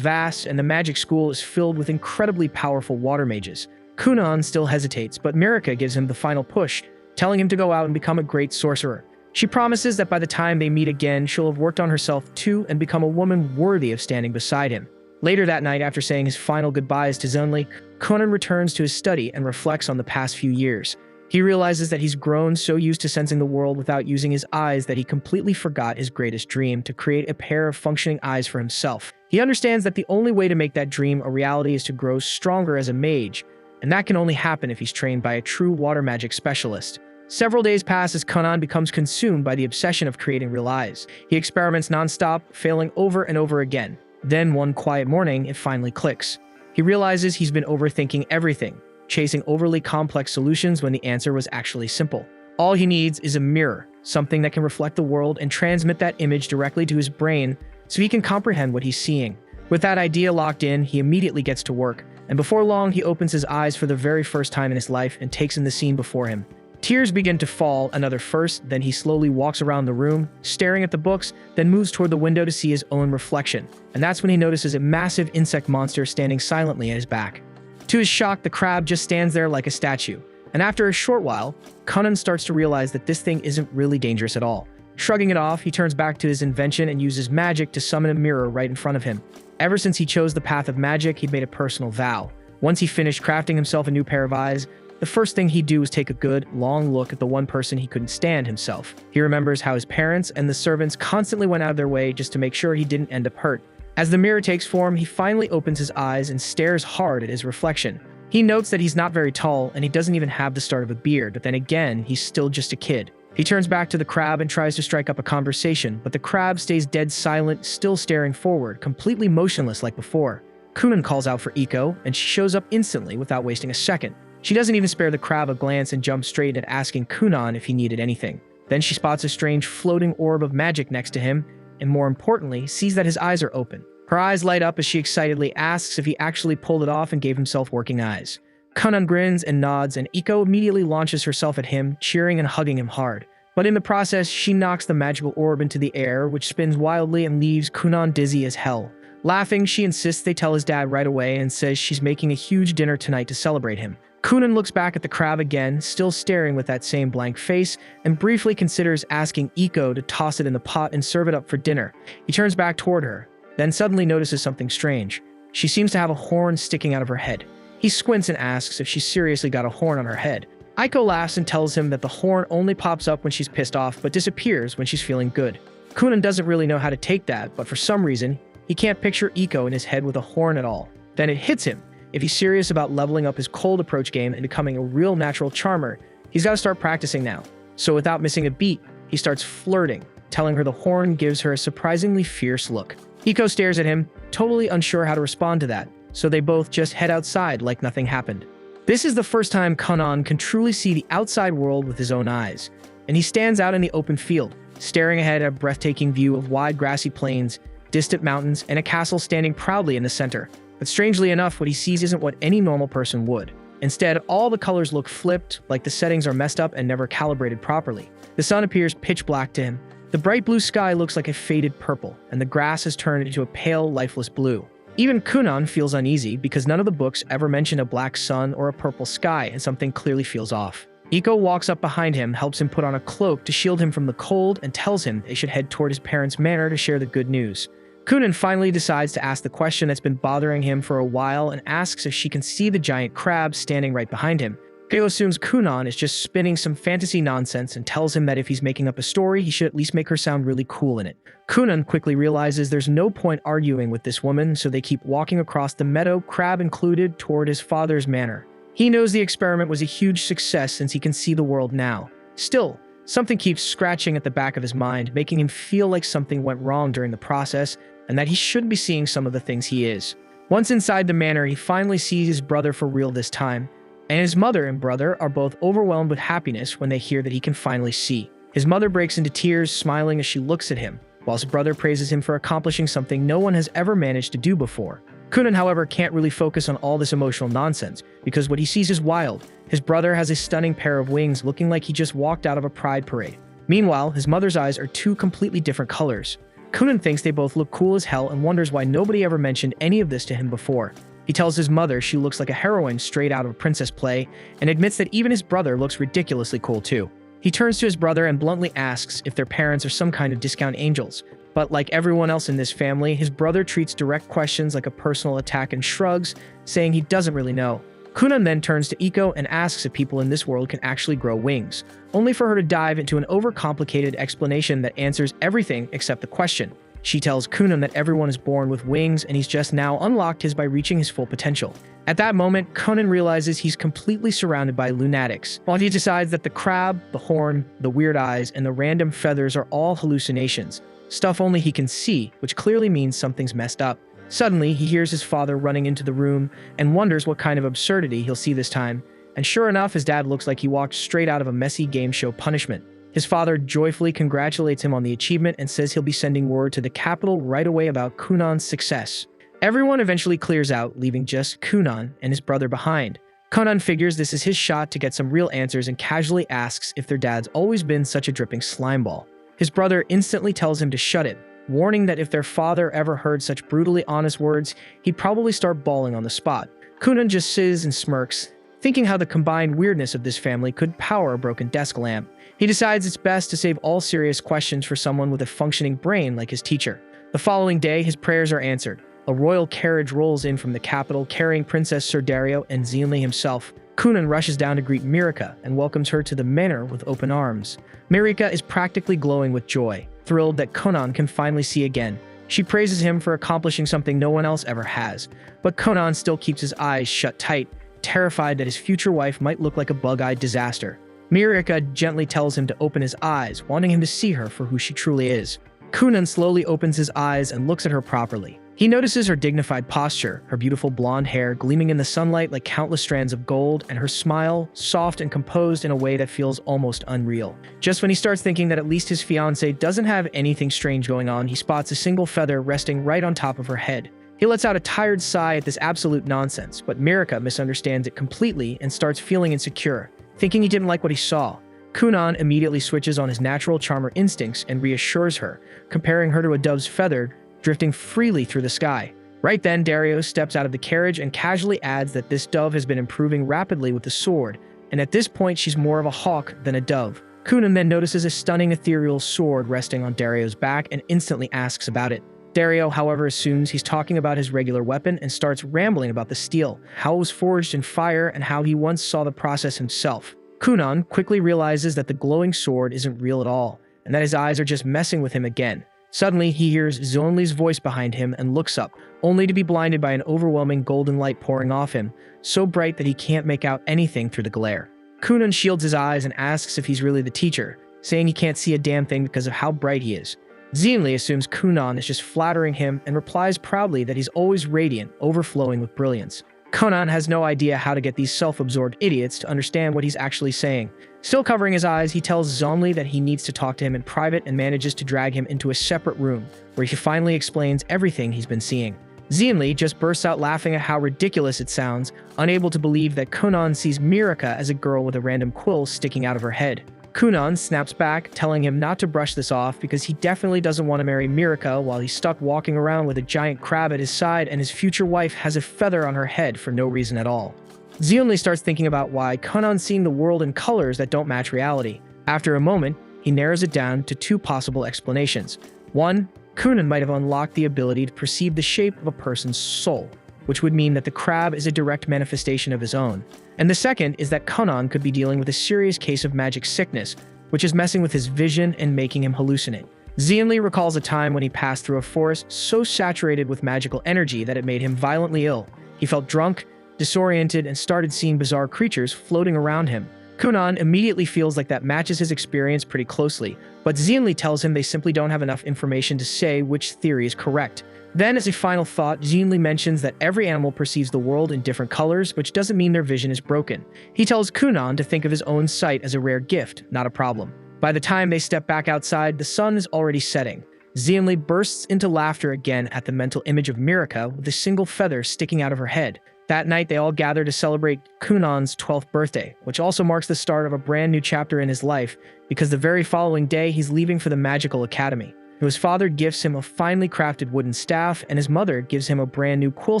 vast, and the magic school is filled with incredibly powerful water mages. Kunan still hesitates, but Mirika gives him the final push, telling him to go out and become a great sorcerer. She promises that by the time they meet again, she'll have worked on herself too and become a woman worthy of standing beside him. Later that night, after saying his final goodbyes to Zeonli, Kunan returns to his study and reflects on the past few years. He realizes that he's grown so used to sensing the world without using his eyes that he completely forgot his greatest dream, to create a pair of functioning eyes for himself. He understands that the only way to make that dream a reality is to grow stronger as a mage, and that can only happen if he's trained by a true water magic specialist. Several days pass as Kunan becomes consumed by the obsession of creating real eyes. He experiments nonstop, failing over and over again. Then one quiet morning, it finally clicks. He realizes he's been overthinking everything, chasing overly complex solutions when the answer was actually simple. All he needs is a mirror, something that can reflect the world and transmit that image directly to his brain so he can comprehend what he's seeing. With that idea locked in, he immediately gets to work, and before long he opens his eyes for the very first time in his life and takes in the scene before him. Tears begin to fall, another first, then he slowly walks around the room, staring at the books, then moves toward the window to see his own reflection. And that's when he notices a massive insect monster standing silently at his back. To his shock, the crab just stands there like a statue. And after a short while, Kunan starts to realize that this thing isn't really dangerous at all. Shrugging it off, he turns back to his invention and uses magic to summon a mirror right in front of him. Ever since he chose the path of magic, he'd made a personal vow. Once he finished crafting himself a new pair of eyes, the first thing he'd do was take a good, long look at the one person he couldn't stand himself. He remembers how his parents and the servants constantly went out of their way just to make sure he didn't end up hurt. As the mirror takes form, he finally opens his eyes and stares hard at his reflection. He notes that he's not very tall, and he doesn't even have the start of a beard, but then again, he's still just a kid. He turns back to the crab and tries to strike up a conversation, but the crab stays dead silent, still staring forward, completely motionless like before. Kunan calls out for Iko, and she shows up instantly without wasting a second. She doesn't even spare the crab a glance and jumps straight at asking Kunan if he needed anything. Then she spots a strange floating orb of magic next to him, and more importantly, sees that his eyes are open. Her eyes light up as she excitedly asks if he actually pulled it off and gave himself working eyes. Kunan grins and nods, and Iko immediately launches herself at him, cheering and hugging him hard. But in the process, she knocks the magical orb into the air, which spins wildly and leaves Kunan dizzy as hell. Laughing, she insists they tell his dad right away and says she's making a huge dinner tonight to celebrate him. Kunan looks back at the crab again, still staring with that same blank face, and briefly considers asking Iko to toss it in the pot and serve it up for dinner. He turns back toward her, then suddenly notices something strange. She seems to have a horn sticking out of her head. He squints and asks if she's seriously got a horn on her head. Iko laughs and tells him that the horn only pops up when she's pissed off, but disappears when she's feeling good. Kunan doesn't really know how to take that, but for some reason, he can't picture Iko in his head with a horn at all. Then it hits him. If he's serious about leveling up his cold approach game and becoming a real natural charmer, he's got to start practicing now. So without missing a beat, he starts flirting, telling her the horn gives her a surprisingly fierce look. Iko stares at him, totally unsure how to respond to that, so they both just head outside like nothing happened. This is the first time Kunan can truly see the outside world with his own eyes, and he stands out in the open field, staring ahead at a breathtaking view of wide grassy plains, distant mountains, and a castle standing proudly in the center. But strangely enough, what he sees isn't what any normal person would. Instead, all the colors look flipped, like the settings are messed up and never calibrated properly. The sun appears pitch black to him. The bright blue sky looks like a faded purple, and the grass has turned into a pale, lifeless blue. Even Kunan feels uneasy because none of the books ever mention a black sun or a purple sky, and something clearly feels off. Iko walks up behind him, helps him put on a cloak to shield him from the cold, and tells him they should head toward his parents' manor to share the good news. Kunan finally decides to ask the question that's been bothering him for a while and asks if she can see the giant crab standing right behind him. Keo assumes Kunan is just spinning some fantasy nonsense and tells him that if he's making up a story, he should at least make her sound really cool in it. Kunan quickly realizes there's no point arguing with this woman, so they keep walking across the meadow, Crab included, toward his father's manor. He knows the experiment was a huge success since he can see the world now. Still, something keeps scratching at the back of his mind, making him feel like something went wrong during the process and that he shouldn't be seeing some of the things he is. Once inside the manor, he finally sees his brother for real this time, and his mother and brother are both overwhelmed with happiness when they hear that he can finally see. His mother breaks into tears, smiling as she looks at him, while his brother praises him for accomplishing something no one has ever managed to do before. Kunan, however, can't really focus on all this emotional nonsense, because what he sees is wild. His brother has a stunning pair of wings, looking like he just walked out of a pride parade. Meanwhile, his mother's eyes are two completely different colors. Kunan thinks they both look cool as hell and wonders why nobody ever mentioned any of this to him before. He tells his mother she looks like a heroine straight out of a princess play, and admits that even his brother looks ridiculously cool too. He turns to his brother and bluntly asks if their parents are some kind of discount angels. But like everyone else in this family, his brother treats direct questions like a personal attack and shrugs, saying he doesn't really know. Kunan then turns to Iko and asks if people in this world can actually grow wings, only for her to dive into an overcomplicated explanation that answers everything except the question. She tells Kunan that everyone is born with wings and he's just now unlocked his by reaching his full potential. At that moment, Kunan realizes he's completely surrounded by lunatics, while he decides that the crab, the horn, the weird eyes, and the random feathers are all hallucinations, stuff only he can see, which clearly means something's messed up. Suddenly, he hears his father running into the room and wonders what kind of absurdity he'll see this time, and sure enough, his dad looks like he walked straight out of a messy game show punishment. His father joyfully congratulates him on the achievement and says he'll be sending word to the capital right away about Kunan's success. Everyone eventually clears out, leaving just Kunan and his brother behind. Kunan figures this is his shot to get some real answers and casually asks if their dad's always been such a dripping slimeball. His brother instantly tells him to shut it, warning that if their father ever heard such brutally honest words, he'd probably start bawling on the spot. Kunan just sits and smirks, thinking how the combined weirdness of this family could power a broken desk lamp. He decides it's best to save all serious questions for someone with a functioning brain like his teacher. The following day, his prayers are answered. A royal carriage rolls in from the capital, carrying Princess Sir Dario and Zenli himself. Kunan rushes down to greet Mirika and welcomes her to the manor with open arms. Mirika is practically glowing with joy, thrilled that Kunan can finally see again. She praises him for accomplishing something no one else ever has, but Kunan still keeps his eyes shut tight, terrified that his future wife might look like a bug-eyed disaster. Mirika gently tells him to open his eyes, wanting him to see her for who she truly is. Kunan slowly opens his eyes and looks at her properly. He notices her dignified posture, her beautiful blonde hair gleaming in the sunlight like countless strands of gold, and her smile, soft and composed in a way that feels almost unreal. Just when he starts thinking that at least his fiancée doesn't have anything strange going on, he spots a single feather resting right on top of her head. He lets out a tired sigh at this absolute nonsense, but Mirika misunderstands it completely and starts feeling insecure, thinking he didn't like what he saw. Kunan immediately switches on his natural charmer instincts and reassures her, comparing her to a dove's feather drifting freely through the sky. Right then, Dario steps out of the carriage and casually adds that this dove has been improving rapidly with the sword, and at this point she's more of a hawk than a dove. Kunan then notices a stunning ethereal sword resting on Dario's back and instantly asks about it. Dario, however, assumes he's talking about his regular weapon and starts rambling about the steel, how it was forged in fire, and how he once saw the process himself. Kunan quickly realizes that the glowing sword isn't real at all, and that his eyes are just messing with him again. Suddenly, he hears Zonli's voice behind him and looks up, only to be blinded by an overwhelming golden light pouring off him, so bright that he can't make out anything through the glare. Kunan shields his eyes and asks if he's really the teacher, saying he can't see a damn thing because of how bright he is. Zenli assumes Kunan is just flattering him and replies proudly that he's always radiant, overflowing with brilliance. Kunan has no idea how to get these self-absorbed idiots to understand what he's actually saying. Still covering his eyes, he tells Zonli that he needs to talk to him in private and manages to drag him into a separate room, where he finally explains everything he's been seeing. Zenli just bursts out laughing at how ridiculous it sounds, unable to believe that Kunan sees Mirika as a girl with a random quill sticking out of her head. Kunan snaps back, telling him not to brush this off because he definitely doesn't want to marry Mirika while he's stuck walking around with a giant crab at his side and his future wife has a feather on her head for no reason at all. Zenli starts thinking about why Kunan's seeing the world in colors that don't match reality. After a moment, he narrows it down to two possible explanations. One, Kunan might have unlocked the ability to perceive the shape of a person's soul, which would mean that the crab is a direct manifestation of his own. And the second is that Kunan could be dealing with a serious case of magic sickness, which is messing with his vision and making him hallucinate. Xianli recalls a time when he passed through a forest so saturated with magical energy that it made him violently ill. He felt drunk, disoriented, and started seeing bizarre creatures floating around him. Kunan immediately feels like that matches his experience pretty closely, but Xianli tells him they simply don't have enough information to say which theory is correct. Then, as a final thought, Xianli mentions that every animal perceives the world in different colors, which doesn't mean their vision is broken. He tells Kunan to think of his own sight as a rare gift, not a problem. By the time they step back outside, the sun is already setting. Xianli bursts into laughter again at the mental image of Mirika with a single feather sticking out of her head. That night, they all gather to celebrate Kunan's 12th birthday, which also marks the start of a brand new chapter in his life, because the very following day, he's leaving for the Magical Academy. His father gifts him a finely crafted wooden staff, and his mother gives him a brand new quill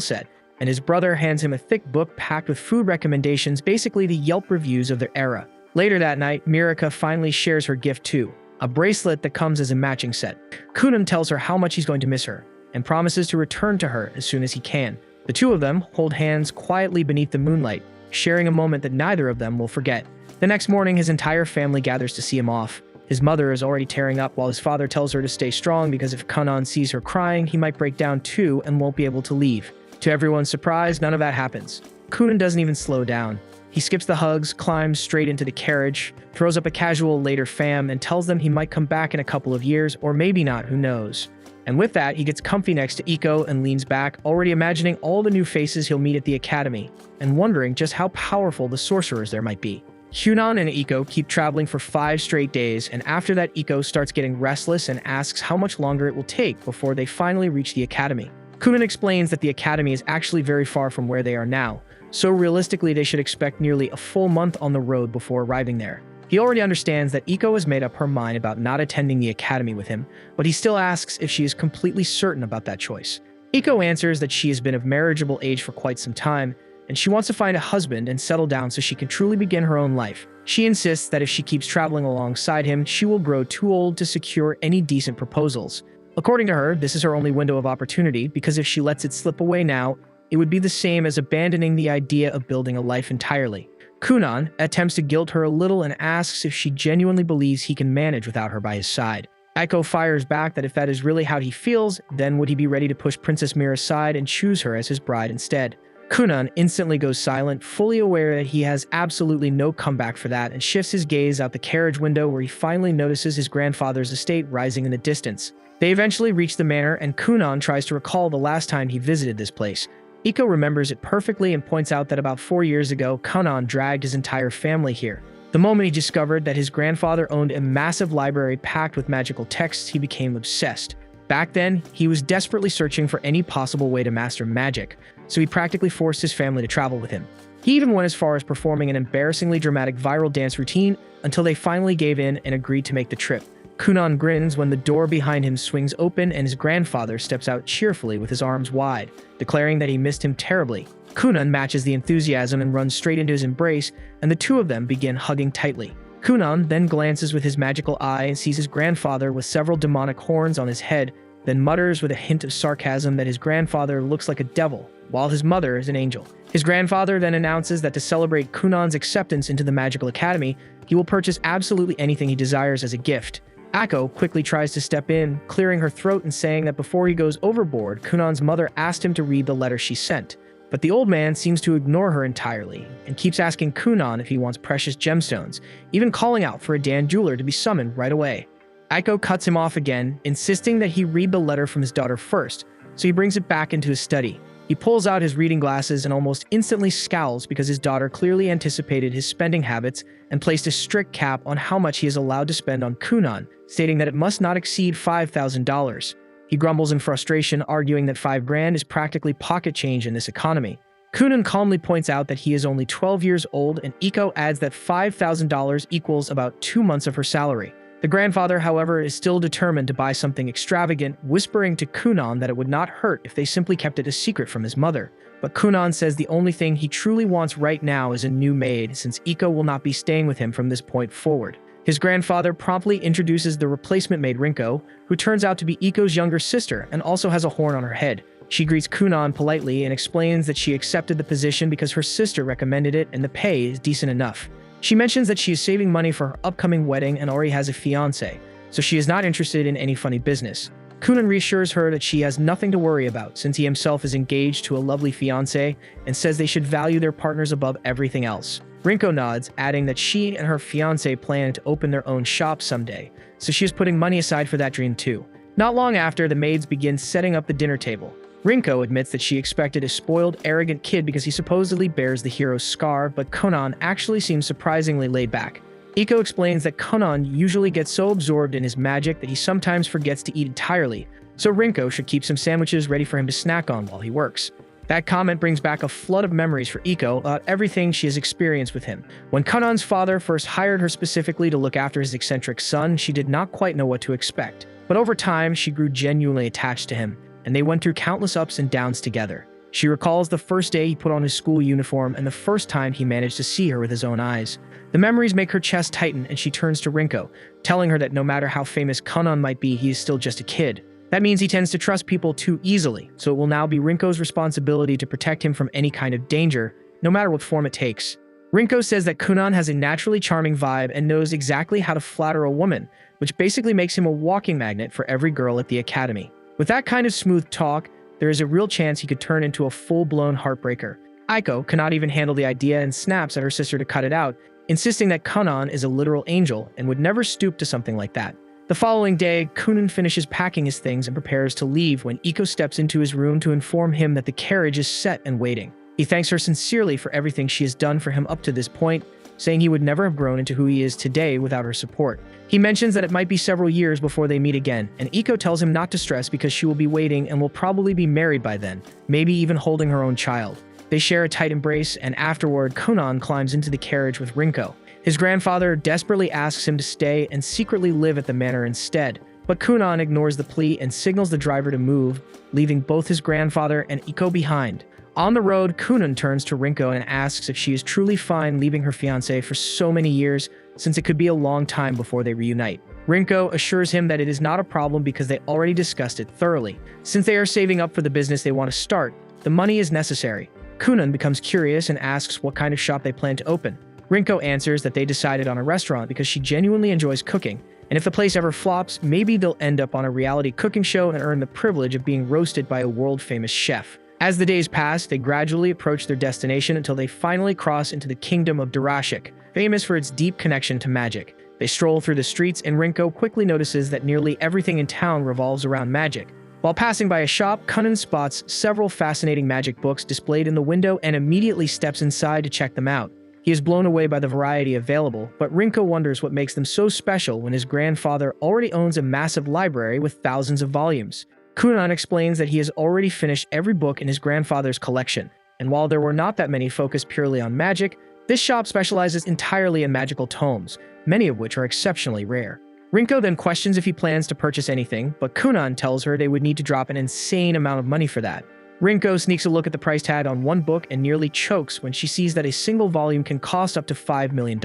set, and his brother hands him a thick book packed with food recommendations, basically the Yelp reviews of their era. Later that night, Mirika finally shares her gift too, a bracelet that comes as a matching set. Kunan tells her how much he's going to miss her, and promises to return to her as soon as he can. The two of them hold hands quietly beneath the moonlight, sharing a moment that neither of them will forget. The next morning, his entire family gathers to see him off. His mother is already tearing up while his father tells her to stay strong because if Kunan sees her crying, he might break down too and won't be able to leave. To everyone's surprise, none of that happens. Kunan doesn't even slow down. He skips the hugs, climbs straight into the carriage, throws up a casual later fam, and tells them he might come back in a couple of years, or maybe not, who knows. And with that, he gets comfy next to Iko and leans back, already imagining all the new faces he'll meet at the academy, and wondering just how powerful the sorcerers there might be. Hunan and Iko keep traveling for 5 straight days, and after that Iko starts getting restless and asks how much longer it will take before they finally reach the academy. Kunan explains that the academy is actually very far from where they are now, so realistically they should expect nearly a full month on the road before arriving there. He already understands that Iko has made up her mind about not attending the academy with him, but he still asks if she is completely certain about that choice. Iko answers that she has been of marriageable age for quite some time, and she wants to find a husband and settle down so she can truly begin her own life. She insists that if she keeps traveling alongside him, she will grow too old to secure any decent proposals. According to her, this is her only window of opportunity, because if she lets it slip away now, it would be the same as abandoning the idea of building a life entirely. Kunan attempts to guilt her a little and asks if she genuinely believes he can manage without her by his side. Iko fires back that if that is really how he feels, then would he be ready to push Princess Mira aside and choose her as his bride instead? Kunan instantly goes silent, fully aware that he has absolutely no comeback for that, and shifts his gaze out the carriage window where he finally notices his grandfather's estate rising in the distance. They eventually reach the manor, and Kunan tries to recall the last time he visited this place. Iko remembers it perfectly and points out that about 4 years ago, Kunan dragged his entire family here. The moment he discovered that his grandfather owned a massive library packed with magical texts, he became obsessed. Back then, he was desperately searching for any possible way to master magic, so he practically forced his family to travel with him. He even went as far as performing an embarrassingly dramatic viral dance routine until they finally gave in and agreed to make the trip. Kunan grins when the door behind him swings open and his grandfather steps out cheerfully with his arms wide, declaring that he missed him terribly. Kunan matches the enthusiasm and runs straight into his embrace, and the two of them begin hugging tightly. Kunan then glances with his magical eye and sees his grandfather with several demonic horns on his head, then mutters with a hint of sarcasm that his grandfather looks like a devil, while his mother is an angel. His grandfather then announces that to celebrate Kunan's acceptance into the Magical Academy, he will purchase absolutely anything he desires as a gift. Ako quickly tries to step in, clearing her throat and saying that before he goes overboard, Kunan's mother asked him to read the letter she sent. But the old man seems to ignore her entirely, and keeps asking Kunan if he wants precious gemstones, even calling out for a Dan jeweler to be summoned right away. Iko cuts him off again, insisting that he read the letter from his daughter first, so he brings it back into his study. He pulls out his reading glasses and almost instantly scowls because his daughter clearly anticipated his spending habits and placed a strict cap on how much he is allowed to spend on Kunan, stating that it must not exceed $5,000. He grumbles in frustration, arguing that $5,000 is practically pocket change in this economy. Kunan calmly points out that he is only 12 years old, and Iko adds that $5,000 equals about 2 months of her salary. The grandfather, however, is still determined to buy something extravagant, whispering to Kunan that it would not hurt if they simply kept it a secret from his mother. But Kunan says the only thing he truly wants right now is a new maid, since Iko will not be staying with him from this point forward. His grandfather promptly introduces the replacement maid Rinko, who turns out to be Iko's younger sister and also has a horn on her head. She greets Kunan politely and explains that she accepted the position because her sister recommended it and the pay is decent enough. She mentions that she is saving money for her upcoming wedding and already has a fiancé, so she is not interested in any funny business. Kunan reassures her that she has nothing to worry about since he himself is engaged to a lovely fiancé and says they should value their partners above everything else. Rinko nods, adding that she and her fiancé plan to open their own shop someday, so she is putting money aside for that dream too. Not long after, the maids begin setting up the dinner table. Rinko admits that she expected a spoiled, arrogant kid because he supposedly bears the hero's scar, but Kunan actually seems surprisingly laid back. Iko explains that Kunan usually gets so absorbed in his magic that he sometimes forgets to eat entirely, so Rinko should keep some sandwiches ready for him to snack on while he works. That comment brings back a flood of memories for Iko about everything she has experienced with him. When Kunan's father first hired her specifically to look after his eccentric son, she did not quite know what to expect. But over time, she grew genuinely attached to him, and they went through countless ups and downs together. She recalls the first day he put on his school uniform and the first time he managed to see her with his own eyes. The memories make her chest tighten and she turns to Rinko, telling her that no matter how famous Kunan might be, he is still just a kid. That means he tends to trust people too easily, so it will now be Rinko's responsibility to protect him from any kind of danger, no matter what form it takes. Rinko says that Kunan has a naturally charming vibe and knows exactly how to flatter a woman, which basically makes him a walking magnet for every girl at the academy. With that kind of smooth talk, there is a real chance he could turn into a full-blown heartbreaker. Aiko cannot even handle the idea and snaps at her sister to cut it out, insisting that Kunan is a literal angel and would never stoop to something like that. The following day, Kunan finishes packing his things and prepares to leave when Iko steps into his room to inform him that the carriage is set and waiting. He thanks her sincerely for everything she has done for him up to this point, saying he would never have grown into who he is today without her support. He mentions that it might be several years before they meet again, and Iko tells him not to stress because she will be waiting and will probably be married by then, maybe even holding her own child. They share a tight embrace, and afterward, Kunan climbs into the carriage with Rinko. His grandfather desperately asks him to stay and secretly live at the manor instead, but Kunan ignores the plea and signals the driver to move, leaving both his grandfather and Iko behind. On the road, Kunan turns to Rinko and asks if she is truly fine leaving her fiancé for so many years, since it could be a long time before they reunite. Rinko assures him that it is not a problem because they already discussed it thoroughly. Since they are saving up for the business they want to start, the money is necessary. Kunan becomes curious and asks what kind of shop they plan to open. Rinko answers that they decided on a restaurant because she genuinely enjoys cooking, and if the place ever flops, maybe they'll end up on a reality cooking show and earn the privilege of being roasted by a world-famous chef. As the days pass, they gradually approach their destination until they finally cross into the kingdom of Durashik, famous for its deep connection to magic. They stroll through the streets, and Rinko quickly notices that nearly everything in town revolves around magic. While passing by a shop, Kunan spots several fascinating magic books displayed in the window and immediately steps inside to check them out. He is blown away by the variety available, but Rinko wonders what makes them so special when his grandfather already owns a massive library with thousands of volumes. Kunan explains that he has already finished every book in his grandfather's collection, and while there were not that many focused purely on magic, this shop specializes entirely in magical tomes, many of which are exceptionally rare. Rinko then questions if he plans to purchase anything, but Kunan tells her they would need to drop an insane amount of money for that. Rinko sneaks a look at the price tag on one book and nearly chokes when she sees that a single volume can cost up to $5 million.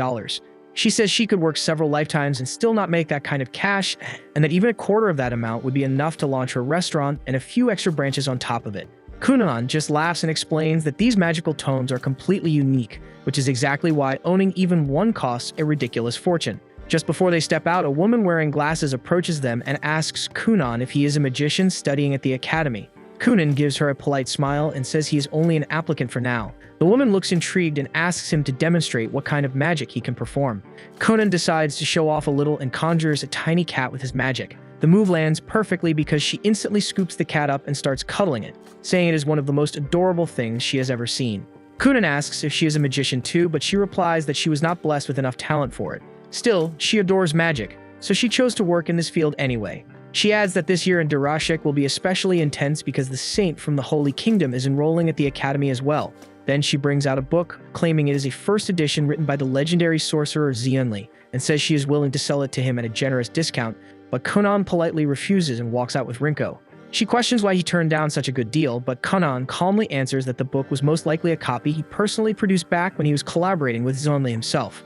She says she could work several lifetimes and still not make that kind of cash, and that even a quarter of that amount would be enough to launch her restaurant and a few extra branches on top of it. Kunan just laughs and explains that these magical tomes are completely unique, which is exactly why owning even one costs a ridiculous fortune. Just before they step out, a woman wearing glasses approaches them and asks Kunan if he is a magician studying at the academy. Kunan gives her a polite smile and says he is only an applicant for now. The woman looks intrigued and asks him to demonstrate what kind of magic he can perform. Kunan decides to show off a little and conjures a tiny cat with his magic. The move lands perfectly because she instantly scoops the cat up and starts cuddling it, saying it is one of the most adorable things she has ever seen. Kunan asks if she is a magician too, but she replies that she was not blessed with enough talent for it. Still, she adores magic, so she chose to work in this field anyway. She adds that this year in Durashik will be especially intense because the saint from the Holy Kingdom is enrolling at the academy as well. Then she brings out a book, claiming it is a first edition written by the legendary sorcerer Xianli, and says she is willing to sell it to him at a generous discount, but Kunan politely refuses and walks out with Rinko. She questions why he turned down such a good deal, but Kunan calmly answers that the book was most likely a copy he personally produced back when he was collaborating with Xianli himself.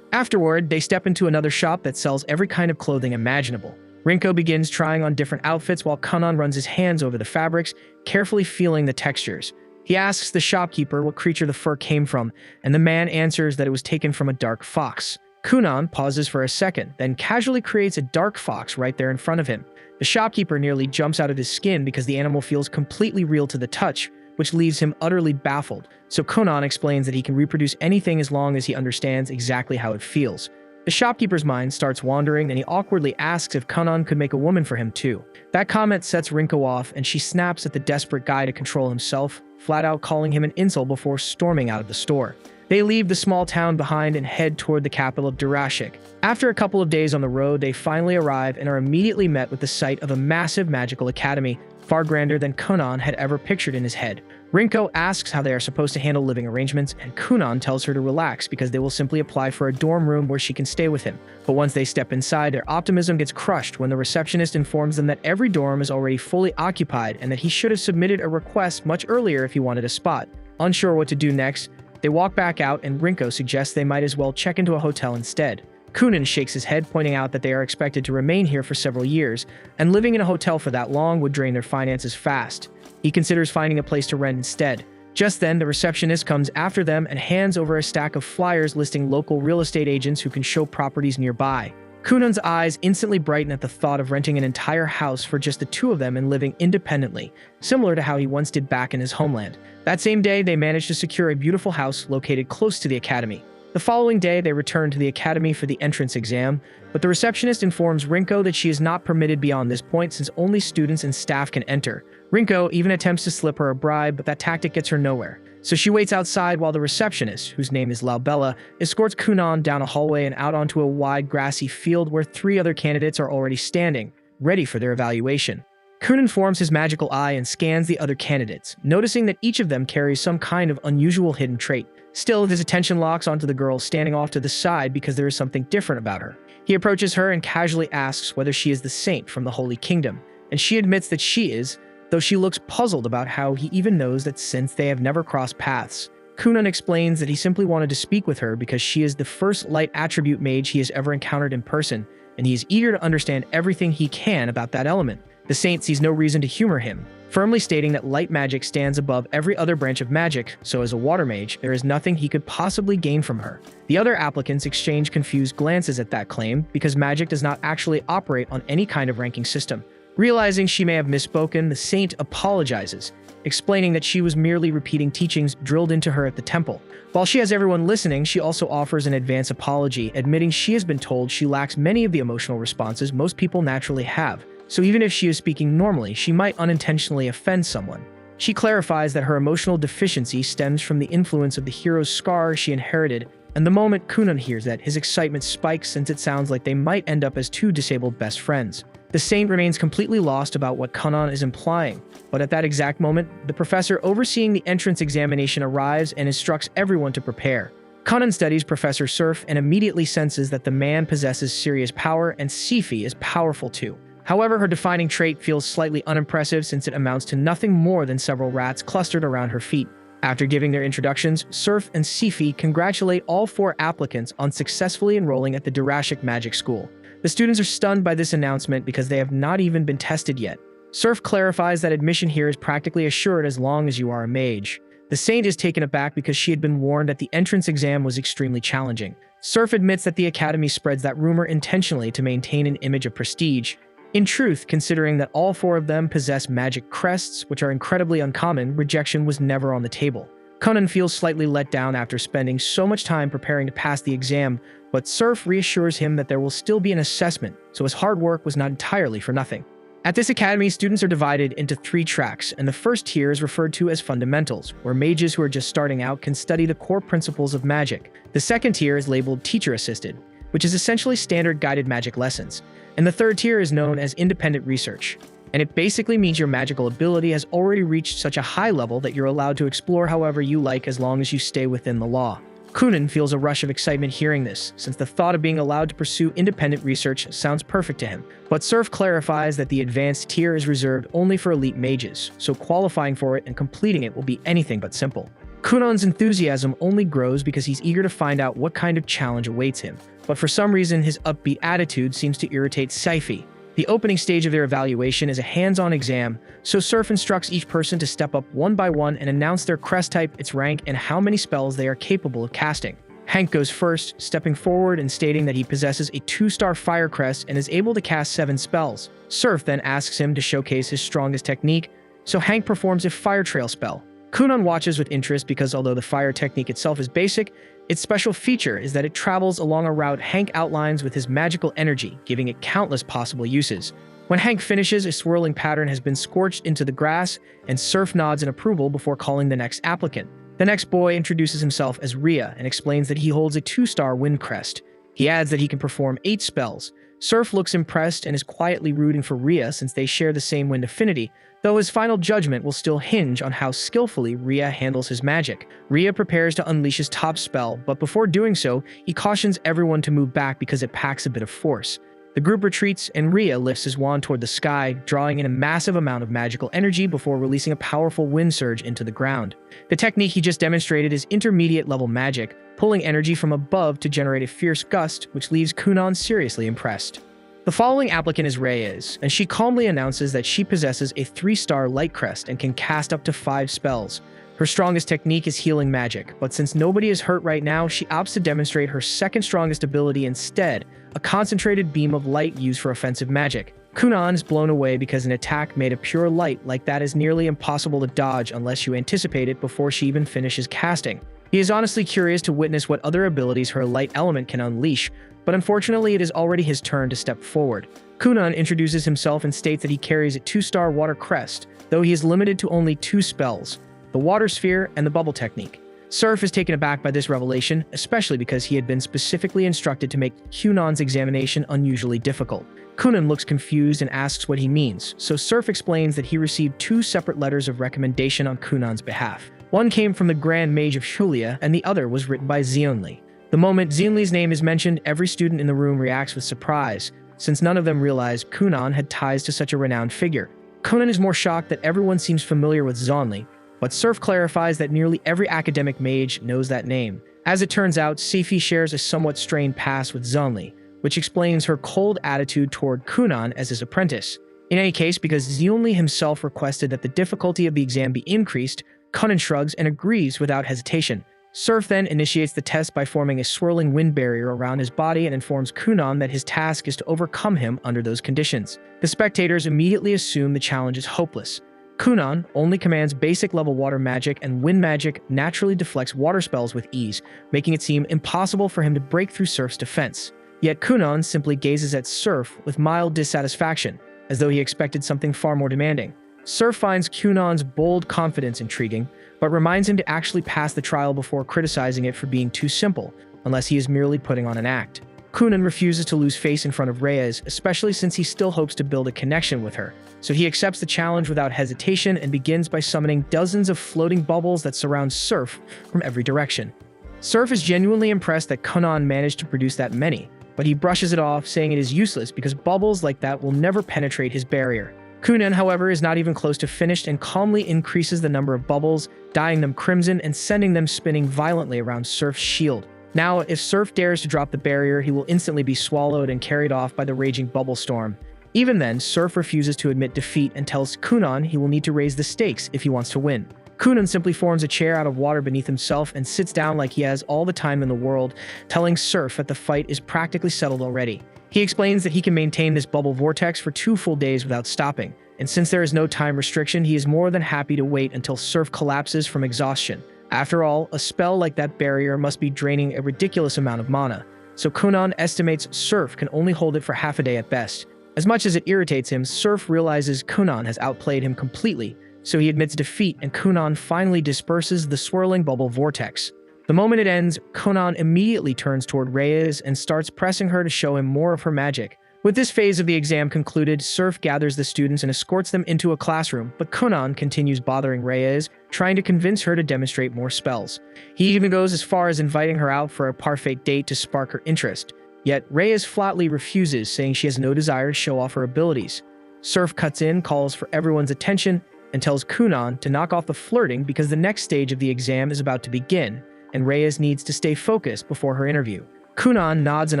Afterward, they step into another shop that sells every kind of clothing imaginable. Rinko begins trying on different outfits while Kunan runs his hands over the fabrics, carefully feeling the textures. He asks the shopkeeper what creature the fur came from, and the man answers that it was taken from a dark fox. Kunan pauses for a second, then casually creates a dark fox right there in front of him. The shopkeeper nearly jumps out of his skin because the animal feels completely real to the touch, which leaves him utterly baffled. So Kunan explains that he can reproduce anything as long as he understands exactly how it feels. The shopkeeper's mind starts wandering, and he awkwardly asks if Kunan could make a woman for him too. That comment sets Rinko off, and she snaps at the desperate guy to control himself, flat out calling him an insult before storming out of the store. They leave the small town behind and head toward the capital of Durashik. After a couple of days on the road, they finally arrive and are immediately met with the sight of a massive magical academy, far grander than Kunan had ever pictured in his head. Rinko asks how they are supposed to handle living arrangements, and Kunan tells her to relax because they will simply apply for a dorm room where she can stay with him. But once they step inside, their optimism gets crushed when the receptionist informs them that every dorm is already fully occupied and that he should have submitted a request much earlier if he wanted a spot. Unsure what to do next, they walk back out, and Rinko suggests they might as well check into a hotel instead. Kunan shakes his head, pointing out that they are expected to remain here for several years, and living in a hotel for that long would drain their finances fast. He considers finding a place to rent instead. Just then, the receptionist comes after them and hands over a stack of flyers listing local real estate agents who can show properties nearby. Kunan's eyes instantly brighten at the thought of renting an entire house for just the two of them and living independently, similar to how he once did back in his homeland. That same day, they managed to secure a beautiful house located close to the academy. The following day, they return to the academy for the entrance exam, but the receptionist informs Rinko that she is not permitted beyond this point since only students and staff can enter. Rinko even attempts to slip her a bribe, but that tactic gets her nowhere. So she waits outside while the receptionist, whose name is Laubella, escorts Kunan down a hallway and out onto a wide grassy field where 3 other candidates are already standing, ready for their evaluation. Kunan forms his magical eye and scans the other candidates, noticing that each of them carries some kind of unusual hidden trait. Still, his attention locks onto the girl standing off to the side because there is something different about her. He approaches her and casually asks whether she is the saint from the Holy Kingdom, and she admits that she is, though she looks puzzled about how he even knows that since they have never crossed paths. Kunan explains that he simply wanted to speak with her because she is the first light attribute mage he has ever encountered in person, and he is eager to understand everything he can about that element. The saint sees no reason to humor him, firmly stating that light magic stands above every other branch of magic, so as a water mage, there is nothing he could possibly gain from her. The other applicants exchange confused glances at that claim because magic does not actually operate on any kind of ranking system. Realizing she may have misspoken, the saint apologizes, explaining that she was merely repeating teachings drilled into her at the temple. While she has everyone listening, she also offers an advance apology, admitting she has been told she lacks many of the emotional responses most people naturally have. So even if she is speaking normally, she might unintentionally offend someone. She clarifies that her emotional deficiency stems from the influence of the hero's scar she inherited, and the moment Kunan hears that, his excitement spikes since it sounds like they might end up as 2 disabled best friends. The saint remains completely lost about what Kunan is implying, but at that exact moment, the professor overseeing the entrance examination arrives and instructs everyone to prepare. Kunan studies Professor Surf and immediately senses that the man possesses serious power, and Sifi is powerful too. However, her defining trait feels slightly unimpressive since it amounts to nothing more than several rats clustered around her feet. After giving their introductions, Surf and Sifi congratulate all 4 applicants on successfully enrolling at the Durashik Magic School. The students are stunned by this announcement because they have not even been tested yet. Surf clarifies that admission here is practically assured as long as you are a mage. The saint is taken aback because she had been warned that the entrance exam was extremely challenging. Surf admits that the academy spreads that rumor intentionally to maintain an image of prestige. In truth, considering that all 4 of them possess magic crests, which are incredibly uncommon, rejection was never on the table. Kunan feels slightly let down after spending so much time preparing to pass the exam, but Surf reassures him that there will still be an assessment, so his hard work was not entirely for nothing. At this academy, students are divided into 3 tracks, and the first tier is referred to as fundamentals, where mages who are just starting out can study the core principles of magic. The second tier is labeled teacher-assisted, which is essentially standard guided magic lessons. And the third tier is known as independent research, and it basically means your magical ability has already reached such a high level that you're allowed to explore however you like as long as you stay within the law. Kunan feels a rush of excitement hearing this, since the thought of being allowed to pursue independent research sounds perfect to him. But Surf clarifies that the advanced tier is reserved only for elite mages, so qualifying for it and completing it will be anything but simple. Kunan's enthusiasm only grows because he's eager to find out what kind of challenge awaits him, but for some reason his upbeat attitude seems to irritate Sifi. The opening stage of their evaluation is a hands-on exam, so Surf instructs each person to step up one by one and announce their crest type, its rank, and how many spells they are capable of casting. Hank goes first, stepping forward and stating that he possesses a 2-star fire crest and is able to cast 7 spells. Surf then asks him to showcase his strongest technique, so Hank performs a fire trail spell. Kunan watches with interest because although the fire technique itself is basic, its special feature is that it travels along a route Hank outlines with his magical energy, giving it countless possible uses. When Hank finishes, a swirling pattern has been scorched into the grass, and Surf nods in approval before calling the next applicant. The next boy introduces himself as Rhea and explains that he holds a 2-star wind crest. He adds that he can perform 8 spells. Surf looks impressed and is quietly rooting for Rhea since they share the same wind affinity, though his final judgment will still hinge on how skillfully Rhea handles his magic. Rhea prepares to unleash his top spell, but before doing so, he cautions everyone to move back because it packs a bit of force. The group retreats, and Rhea lifts his wand toward the sky, drawing in a massive amount of magical energy before releasing a powerful wind surge into the ground. The technique he just demonstrated is intermediate-level magic, pulling energy from above to generate a fierce gust, which leaves Kunan seriously impressed. The following applicant is Reyes, and she calmly announces that she possesses a 3-star light crest and can cast up to 5 spells. Her strongest technique is healing magic, but since nobody is hurt right now, she opts to demonstrate her second strongest ability instead, a concentrated beam of light used for offensive magic. Kunan is blown away because an attack made of pure light like that is nearly impossible to dodge unless you anticipate it before she even finishes casting. He is honestly curious to witness what other abilities her light element can unleash, but unfortunately it is already his turn to step forward. Kunan introduces himself and states that he carries a 2-star water crest, though he is limited to only 2 spells, the water sphere and the bubble technique. Surf is taken aback by this revelation, especially because he had been specifically instructed to make Kunan's examination unusually difficult. Kunan looks confused and asks what he means, so Surf explains that he received 2 separate letters of recommendation on Kunan's behalf. One came from the Grand Mage of Shulia, and the other was written by Xionli. The moment Xionli's name is mentioned, every student in the room reacts with surprise, since none of them realized Kunan had ties to such a renowned figure. Kunan is more shocked that everyone seems familiar with Xionli, but Surf clarifies that nearly every academic mage knows that name. As it turns out, Sifi shares a somewhat strained past with Xionli, which explains her cold attitude toward Kunan as his apprentice. In any case, because Xionli himself requested that the difficulty of the exam be increased, Kunan shrugs and agrees without hesitation. Surf then initiates the test by forming a swirling wind barrier around his body and informs Kunan that his task is to overcome him under those conditions. The spectators immediately assume the challenge is hopeless. Kunan only commands basic-level water magic, and wind magic naturally deflects water spells with ease, making it seem impossible for him to break through Surf's defense. Yet Kunan simply gazes at Surf with mild dissatisfaction, as though he expected something far more demanding. Surf finds Kunan's bold confidence intriguing, but reminds him to actually pass the trial before criticizing it for being too simple, unless he is merely putting on an act. Kunan refuses to lose face in front of Reyes, especially since he still hopes to build a connection with her, so he accepts the challenge without hesitation and begins by summoning dozens of floating bubbles that surround Surf from every direction. Surf is genuinely impressed that Kunan managed to produce that many, but he brushes it off, saying it is useless because bubbles like that will never penetrate his barrier. Kunan, however, is not even close to finished and calmly increases the number of bubbles, dyeing them crimson and sending them spinning violently around Surf's shield. Now, if Surf dares to drop the barrier, he will instantly be swallowed and carried off by the raging bubble storm. Even then, Surf refuses to admit defeat and tells Kunan he will need to raise the stakes if he wants to win. Kunan simply forms a chair out of water beneath himself and sits down like he has all the time in the world, telling Surf that the fight is practically settled already. He explains that he can maintain this bubble vortex for 2 full days without stopping, and since there is no time restriction, he is more than happy to wait until Surf collapses from exhaustion. After all, a spell like that barrier must be draining a ridiculous amount of mana, so Kunan estimates Surf can only hold it for half a day at best. As much as it irritates him, Surf realizes Kunan has outplayed him completely, so he admits defeat and Kunan finally disperses the swirling bubble vortex. The moment it ends, Kunan immediately turns toward Reyes and starts pressing her to show him more of her magic. With this phase of the exam concluded, Surf gathers the students and escorts them into a classroom, but Kunan continues bothering Reyes, trying to convince her to demonstrate more spells. He even goes as far as inviting her out for a parfait date to spark her interest. Yet Reyes flatly refuses, saying she has no desire to show off her abilities. Surf cuts in, calls for everyone's attention, and tells Kunan to knock off the flirting because the next stage of the exam is about to begin, and Reyes needs to stay focused before her interview. Kunan nods in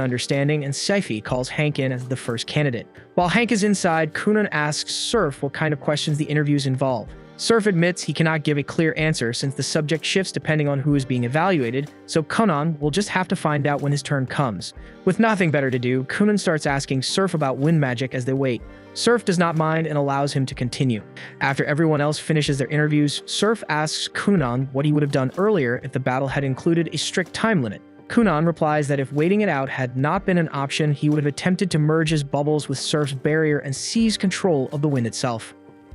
understanding, and Seifi calls Hank in as the first candidate. While Hank is inside, Kunan asks Surf what kind of questions the interviews involve. Surf admits he cannot give a clear answer since the subject shifts depending on who is being evaluated, so Kunan will just have to find out when his turn comes. With nothing better to do, Kunan starts asking Surf about wind magic as they wait. Surf does not mind and allows him to continue. After everyone else finishes their interviews, Surf asks Kunan what he would have done earlier if the battle had included a strict time limit. Kunan replies that if waiting it out had not been an option, he would have attempted to merge his bubbles with Surf's barrier and seize control of the wind itself.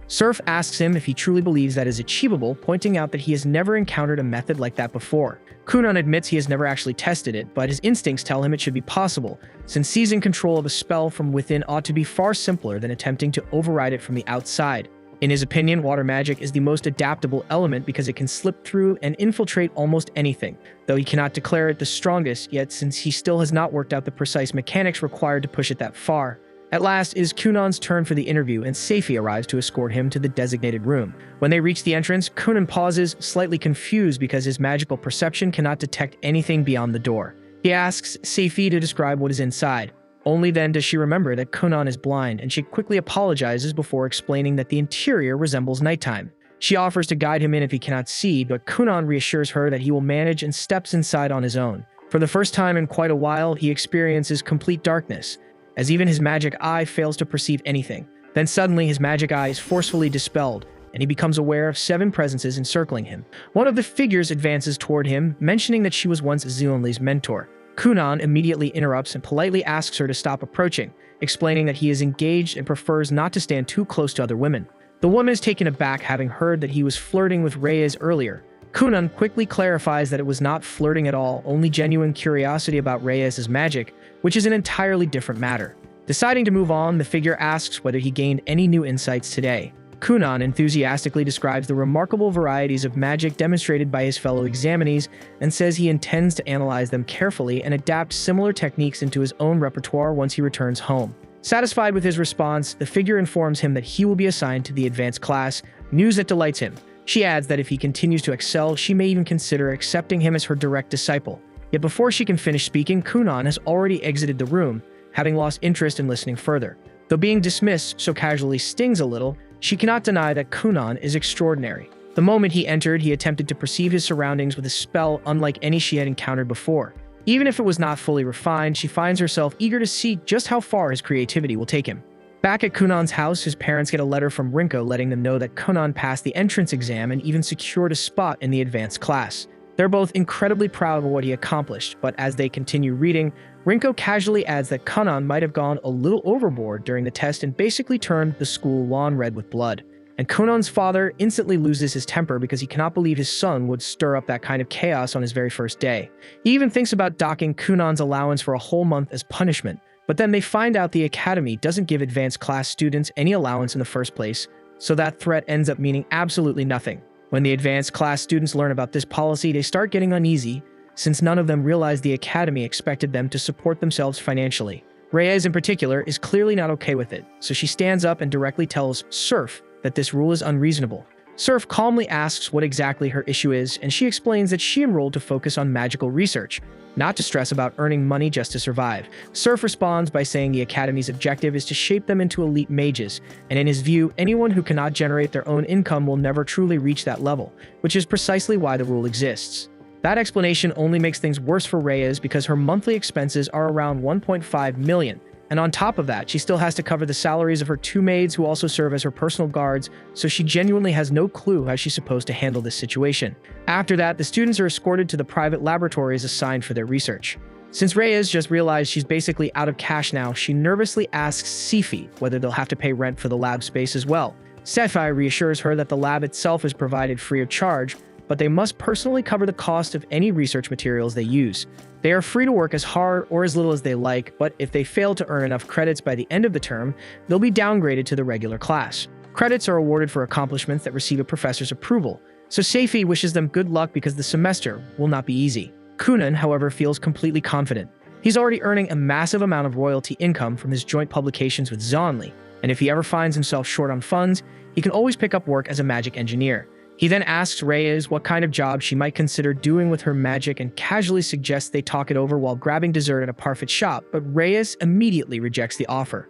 Surf asks him if he truly believes that is achievable, pointing out that he has never encountered a method like that before. Kunan admits he has never actually tested it, but his instincts tell him it should be possible, since seizing control of a spell from within ought to be far simpler than attempting to override it from the outside. In his opinion, water magic is the most adaptable element because it can slip through and infiltrate almost anything, though he cannot declare it the strongest yet since he still has not worked out the precise mechanics required to push it that far. At last, it is Kunan's turn for the interview, and Seifi arrives to escort him to the designated room. When they reach the entrance, Kunan pauses, slightly confused because his magical perception cannot detect anything beyond the door. He asks Seifi to describe what is inside. Only then does she remember that Kunan is blind, and she quickly apologizes before explaining that the interior resembles nighttime. She offers to guide him in if he cannot see, but Kunan reassures her that he will manage and steps inside on his own. For the first time in quite a while, he experiences complete darkness, as even his magic eye fails to perceive anything. Then suddenly his magic eye is forcefully dispelled, and he becomes aware of 7 presences encircling him. One of the figures advances toward him, mentioning that she was once Zionli's mentor. Kunan immediately interrupts and politely asks her to stop approaching, explaining that he is engaged and prefers not to stand too close to other women. The woman is taken aback having heard that he was flirting with Reyes earlier. Kunan quickly clarifies that it was not flirting at all, only genuine curiosity about Reyes' magic, which is an entirely different matter. Deciding to move on, the figure asks whether he gained any new insights today. Kunan enthusiastically describes the remarkable varieties of magic demonstrated by his fellow examinees and says he intends to analyze them carefully and adapt similar techniques into his own repertoire once he returns home. Satisfied with his response, the figure informs him that he will be assigned to the advanced class, news that delights him. She adds that if he continues to excel, she may even consider accepting him as her direct disciple. Yet before she can finish speaking, Kunan has already exited the room, having lost interest in listening further. Though being dismissed so casually stings a little, she cannot deny that Kunan is extraordinary. The moment he entered, he attempted to perceive his surroundings with a spell unlike any she had encountered before. Even if it was not fully refined, she finds herself eager to see just how far his creativity will take him. Back at Kunan's house, his parents get a letter from Rinko letting them know that Kunan passed the entrance exam and even secured a spot in the advanced class. They're both incredibly proud of what he accomplished, but as they continue reading, Rinko casually adds that Kunan might have gone a little overboard during the test and basically turned the school lawn red with blood. And Kunan's father instantly loses his temper because he cannot believe his son would stir up that kind of chaos on his very first day. He even thinks about docking Kunan's allowance for a whole month as punishment, but then they find out the academy doesn't give advanced class students any allowance in the first place, so that threat ends up meaning absolutely nothing. When the advanced class students learn about this policy, they start getting uneasy, since none of them realize the academy expected them to support themselves financially. Reyes in particular is clearly not okay with it, so she stands up and directly tells Surf that this rule is unreasonable. Surf calmly asks what exactly her issue is, and she explains that she enrolled to focus on magical research, not to stress about earning money just to survive. Surf responds by saying the academy's objective is to shape them into elite mages, and in his view, anyone who cannot generate their own income will never truly reach that level, which is precisely why the rule exists. That explanation only makes things worse for Reyes because her monthly expenses are around 1.5 million, and on top of that, she still has to cover the salaries of her 2 maids who also serve as her personal guards, so she genuinely has no clue how she's supposed to handle this situation. After that, the students are escorted to the private laboratories assigned for their research. Since Reyes just realized she's basically out of cash now, she nervously asks Seifi whether they'll have to pay rent for the lab space as well. Seifi reassures her that the lab itself is provided free of charge, but they must personally cover the cost of any research materials they use. They are free to work as hard or as little as they like, but if they fail to earn enough credits by the end of the term, they'll be downgraded to the regular class. Credits are awarded for accomplishments that receive a professor's approval, so Seifi wishes them good luck because the semester will not be easy. Kunan, however, feels completely confident. He's already earning a massive amount of royalty income from his joint publications with Zionli, and if he ever finds himself short on funds, he can always pick up work as a magic engineer. He then asks Reyes what kind of job she might consider doing with her magic and casually suggests they talk it over while grabbing dessert at a parfait shop, but Reyes immediately rejects the offer.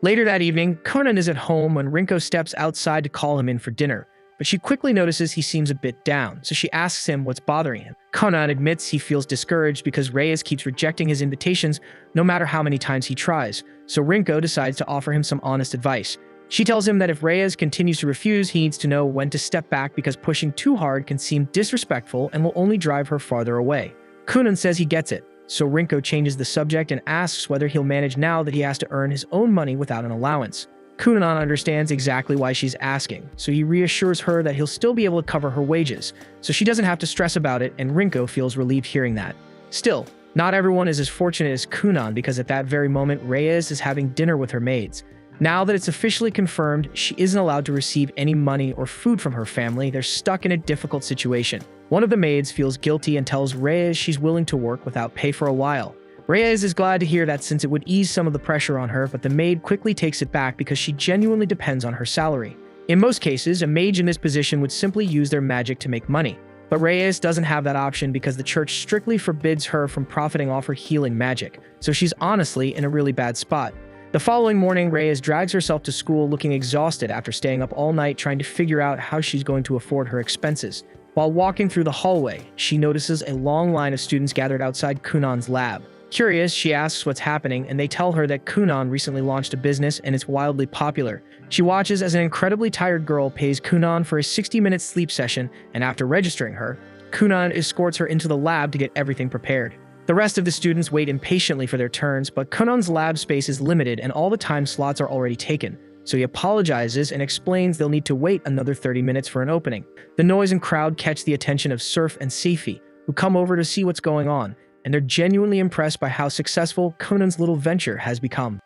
Later that evening, Conan is at home when Rinko steps outside to call him in for dinner, but she quickly notices he seems a bit down, so she asks him what's bothering him. Conan admits he feels discouraged because Reyes keeps rejecting his invitations no matter how many times he tries, so Rinko decides to offer him some honest advice. She tells him that if Reyes continues to refuse, he needs to know when to step back because pushing too hard can seem disrespectful and will only drive her farther away. Conan says he gets it, so Rinko changes the subject and asks whether he'll manage now that he has to earn his own money without an allowance. Conan understands exactly why she's asking, so he reassures her that he'll still be able to cover her wages, so she doesn't have to stress about it, and Rinko feels relieved hearing that. Still, not everyone is as fortunate as Conan because at that very moment, Reyes is having dinner with her maids. Now that it's officially confirmed she isn't allowed to receive any money or food from her family, they're stuck in a difficult situation. One of the maids feels guilty and tells Reyes she's willing to work without pay for a while. Reyes is glad to hear that since it would ease some of the pressure on her, but the maid quickly takes it back because she genuinely depends on her salary. In most cases, a mage in this position would simply use their magic to make money. But Reyes doesn't have that option because the church strictly forbids her from profiting off her healing magic, so she's honestly in a really bad spot. The following morning, Reyes drags herself to school looking exhausted after staying up all night trying to figure out how she's going to afford her expenses. While walking through the hallway, she notices a long line of students gathered outside Kunan's lab. Curious, she asks what's happening, and they tell her that Kunan recently launched a business and it's wildly popular. She watches as an incredibly tired girl pays Kunan for a 60-minute sleep session, and after registering her, Kunan escorts her into the lab to get everything prepared. The rest of the students wait impatiently for their turns, but Kunan's lab space is limited and all the time slots are already taken, so he apologizes and explains they'll need to wait another 30 minutes for an opening. The noise and crowd catch the attention of Surf and Seifi, who come over to see what's going on, and they're genuinely impressed by how successful Kunan's little venture has become.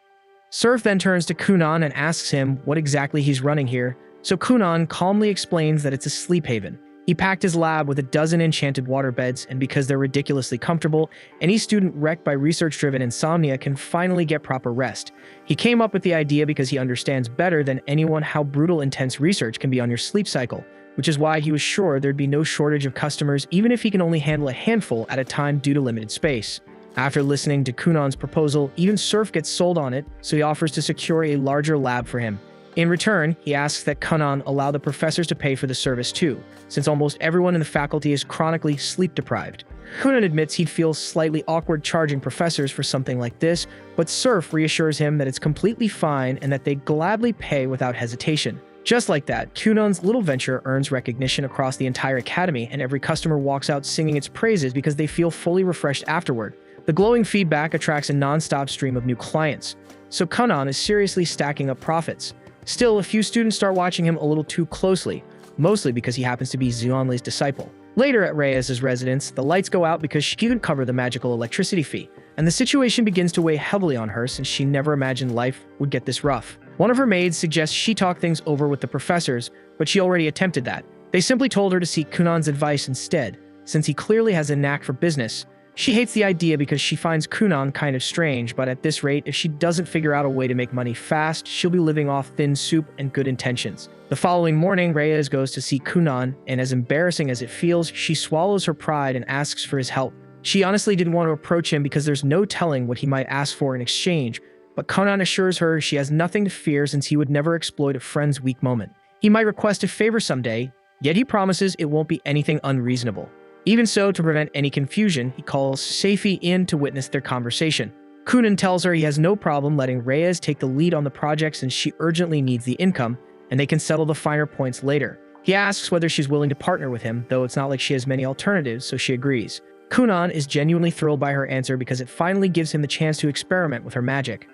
Surf then turns to Kunan and asks him what exactly he's running here, so Kunan calmly explains that it's a sleep haven. He packed his lab with a dozen enchanted water beds, and because they're ridiculously comfortable, any student wrecked by research-driven insomnia can finally get proper rest. He came up with the idea because he understands better than anyone how brutal intense research can be on your sleep cycle, which is why he was sure there'd be no shortage of customers even if he can only handle a handful at a time due to limited space. After listening to Kunan's proposal, even Surf gets sold on it, so he offers to secure a larger lab for him. In return, he asks that Kunan allow the professors to pay for the service too, since almost everyone in the faculty is chronically sleep-deprived. Kunan admits he'd feel slightly awkward charging professors for something like this, but Surf reassures him that it's completely fine and that they gladly pay without hesitation. Just like that, Kunan's little venture earns recognition across the entire academy, and every customer walks out singing its praises because they feel fully refreshed afterward. The glowing feedback attracts a non-stop stream of new clients, so Kunan is seriously stacking up profits. Still, a few students start watching him a little too closely, mostly because he happens to be Xuanli's disciple. Later at Reyes' residence, the lights go out because she couldn't cover the magical electricity fee, and the situation begins to weigh heavily on her since she never imagined life would get this rough. One of her maids suggests she talk things over with the professors, but she already attempted that. They simply told her to seek Kunan's advice instead, since he clearly has a knack for business. She hates the idea because she finds Kunan kind of strange, but at this rate, if she doesn't figure out a way to make money fast, she'll be living off thin soup and good intentions. The following morning, Reyes goes to see Kunan, and as embarrassing as it feels, she swallows her pride and asks for his help. She honestly didn't want to approach him because there's no telling what he might ask for in exchange, but Kunan assures her she has nothing to fear since he would never exploit a friend's weak moment. He might request a favor someday, yet he promises it won't be anything unreasonable. Even so, to prevent any confusion, he calls Seifi in to witness their conversation. Kunan tells her he has no problem letting Reyes take the lead on the project since she urgently needs the income, and they can settle the finer points later. He asks whether she's willing to partner with him, though it's not like she has many alternatives, so she agrees. Kunan is genuinely thrilled by her answer because it finally gives him the chance to experiment with her magic.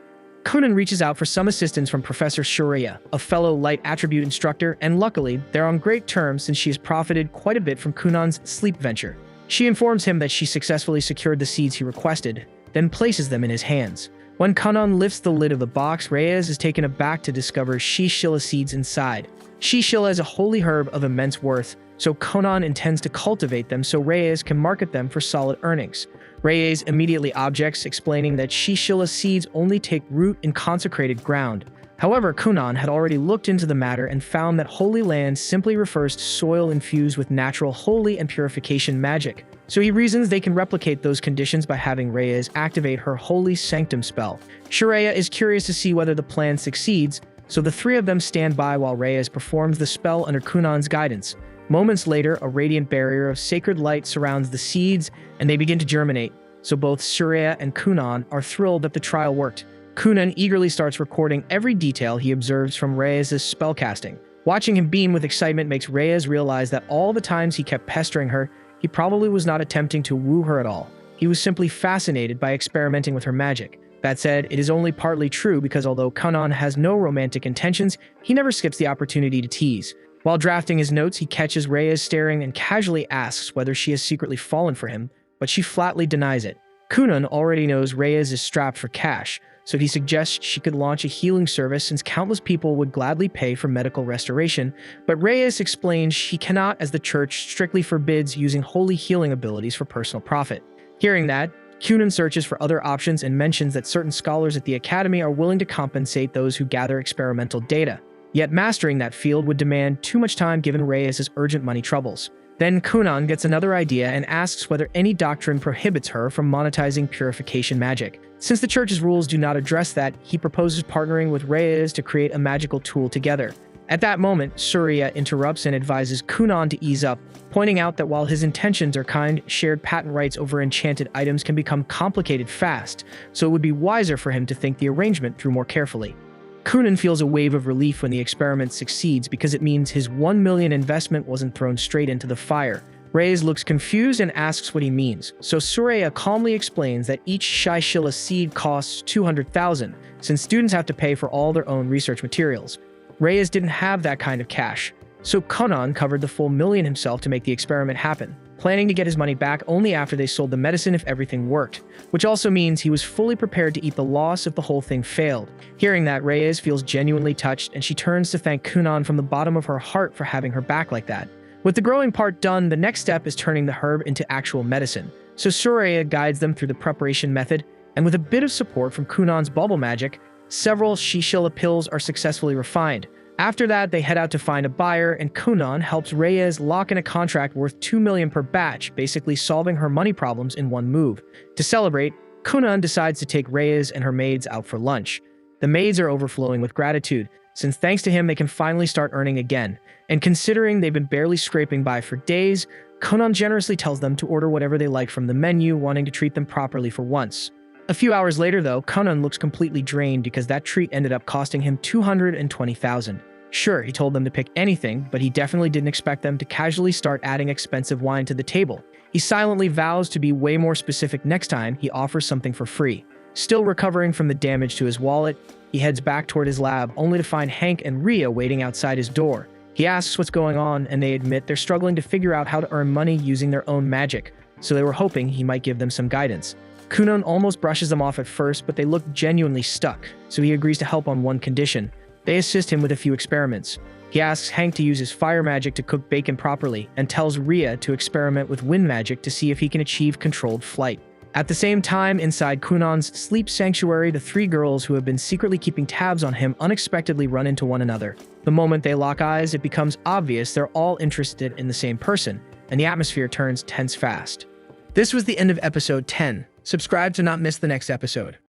Kunan reaches out for some assistance from Professor Shuriya, a fellow light attribute instructor, and luckily, they're on great terms since she has profited quite a bit from Kunan's sleep venture. She informs him that she successfully secured the seeds he requested, then places them in his hands. When Kunan lifts the lid of the box, Reyes is taken aback to discover Shishilla seeds inside. Shishilla is a holy herb of immense worth, so Kunan intends to cultivate them so Reyes can market them for solid earnings. Reyes immediately objects, explaining that Shishilla seeds only take root in consecrated ground. However, Kunan had already looked into the matter and found that Holy Land simply refers to soil infused with natural holy and purification magic. So he reasons they can replicate those conditions by having Reyes activate her Holy Sanctum spell. Shreya is curious to see whether the plan succeeds, so the three of them stand by while Reyes performs the spell under Kunan's guidance. Moments later, a radiant barrier of sacred light surrounds the seeds, and they begin to germinate, so both Shreya and Kunan are thrilled that the trial worked. Kunan eagerly starts recording every detail he observes from Reyes' spellcasting. Watching him beam with excitement makes Reyes realize that all the times he kept pestering her, he probably was not attempting to woo her at all. He was simply fascinated by experimenting with her magic. That said, it is only partly true because although Kunan has no romantic intentions, he never skips the opportunity to tease. While drafting his notes, he catches Reyes staring and casually asks whether she has secretly fallen for him, but she flatly denies it. Kunan already knows Reyes is strapped for cash, so he suggests she could launch a healing service since countless people would gladly pay for medical restoration, but Reyes explains she cannot as the church strictly forbids using holy healing abilities for personal profit. Hearing that, Kunan searches for other options and mentions that certain scholars at the academy are willing to compensate those who gather experimental data. Yet mastering that field would demand too much time given Reyes' urgent money troubles. Then Kunan gets another idea and asks whether any doctrine prohibits her from monetizing purification magic. Since the church's rules do not address that, he proposes partnering with Reyes to create a magical tool together. At that moment, Surya interrupts and advises Kunan to ease up, pointing out that while his intentions are kind, shared patent rights over enchanted items can become complicated fast, so it would be wiser for him to think the arrangement through more carefully. Kunan feels a wave of relief when the experiment succeeds because it means his 1 million investment wasn't thrown straight into the fire. Reyes looks confused and asks what he means, so Surya calmly explains that each Shishila seed costs 200,000, since students have to pay for all their own research materials. Reyes didn't have that kind of cash, so Kunan covered the full million himself to make the experiment happen, planning to get his money back only after they sold the medicine if everything worked, which also means he was fully prepared to eat the loss if the whole thing failed. Hearing that, Reyes feels genuinely touched, and she turns to thank Kunan from the bottom of her heart for having her back like that. With the growing part done, the next step is turning the herb into actual medicine, so Surya guides them through the preparation method, and with a bit of support from Kunan's bubble magic, several Shishila pills are successfully refined. After that, they head out to find a buyer, and Kunan helps Reyes lock in a contract worth 2 million per batch, basically solving her money problems in one move. To celebrate, Kunan decides to take Reyes and her maids out for lunch. The maids are overflowing with gratitude, since thanks to him they can finally start earning again. And considering they've been barely scraping by for days, Kunan generously tells them to order whatever they like from the menu, wanting to treat them properly for once. A few hours later, though, Kunan looks completely drained because that treat ended up costing him 220,000. Sure, he told them to pick anything, but he definitely didn't expect them to casually start adding expensive wine to the table. He silently vows to be way more specific next time he offers something for free. Still recovering from the damage to his wallet, he heads back toward his lab, only to find Hank and Rhea waiting outside his door. He asks what's going on, and they admit they're struggling to figure out how to earn money using their own magic, so they were hoping he might give them some guidance. Kunan almost brushes them off at first, but they look genuinely stuck, so he agrees to help on one condition. They assist him with a few experiments. He asks Hank to use his fire magic to cook bacon properly, and tells Rhea to experiment with wind magic to see if he can achieve controlled flight. At the same time, inside Kunan's sleep sanctuary, the three girls who have been secretly keeping tabs on him unexpectedly run into one another. The moment they lock eyes, it becomes obvious they're all interested in the same person, and the atmosphere turns tense fast. This was the end of episode 10. Subscribe to not miss the next episode.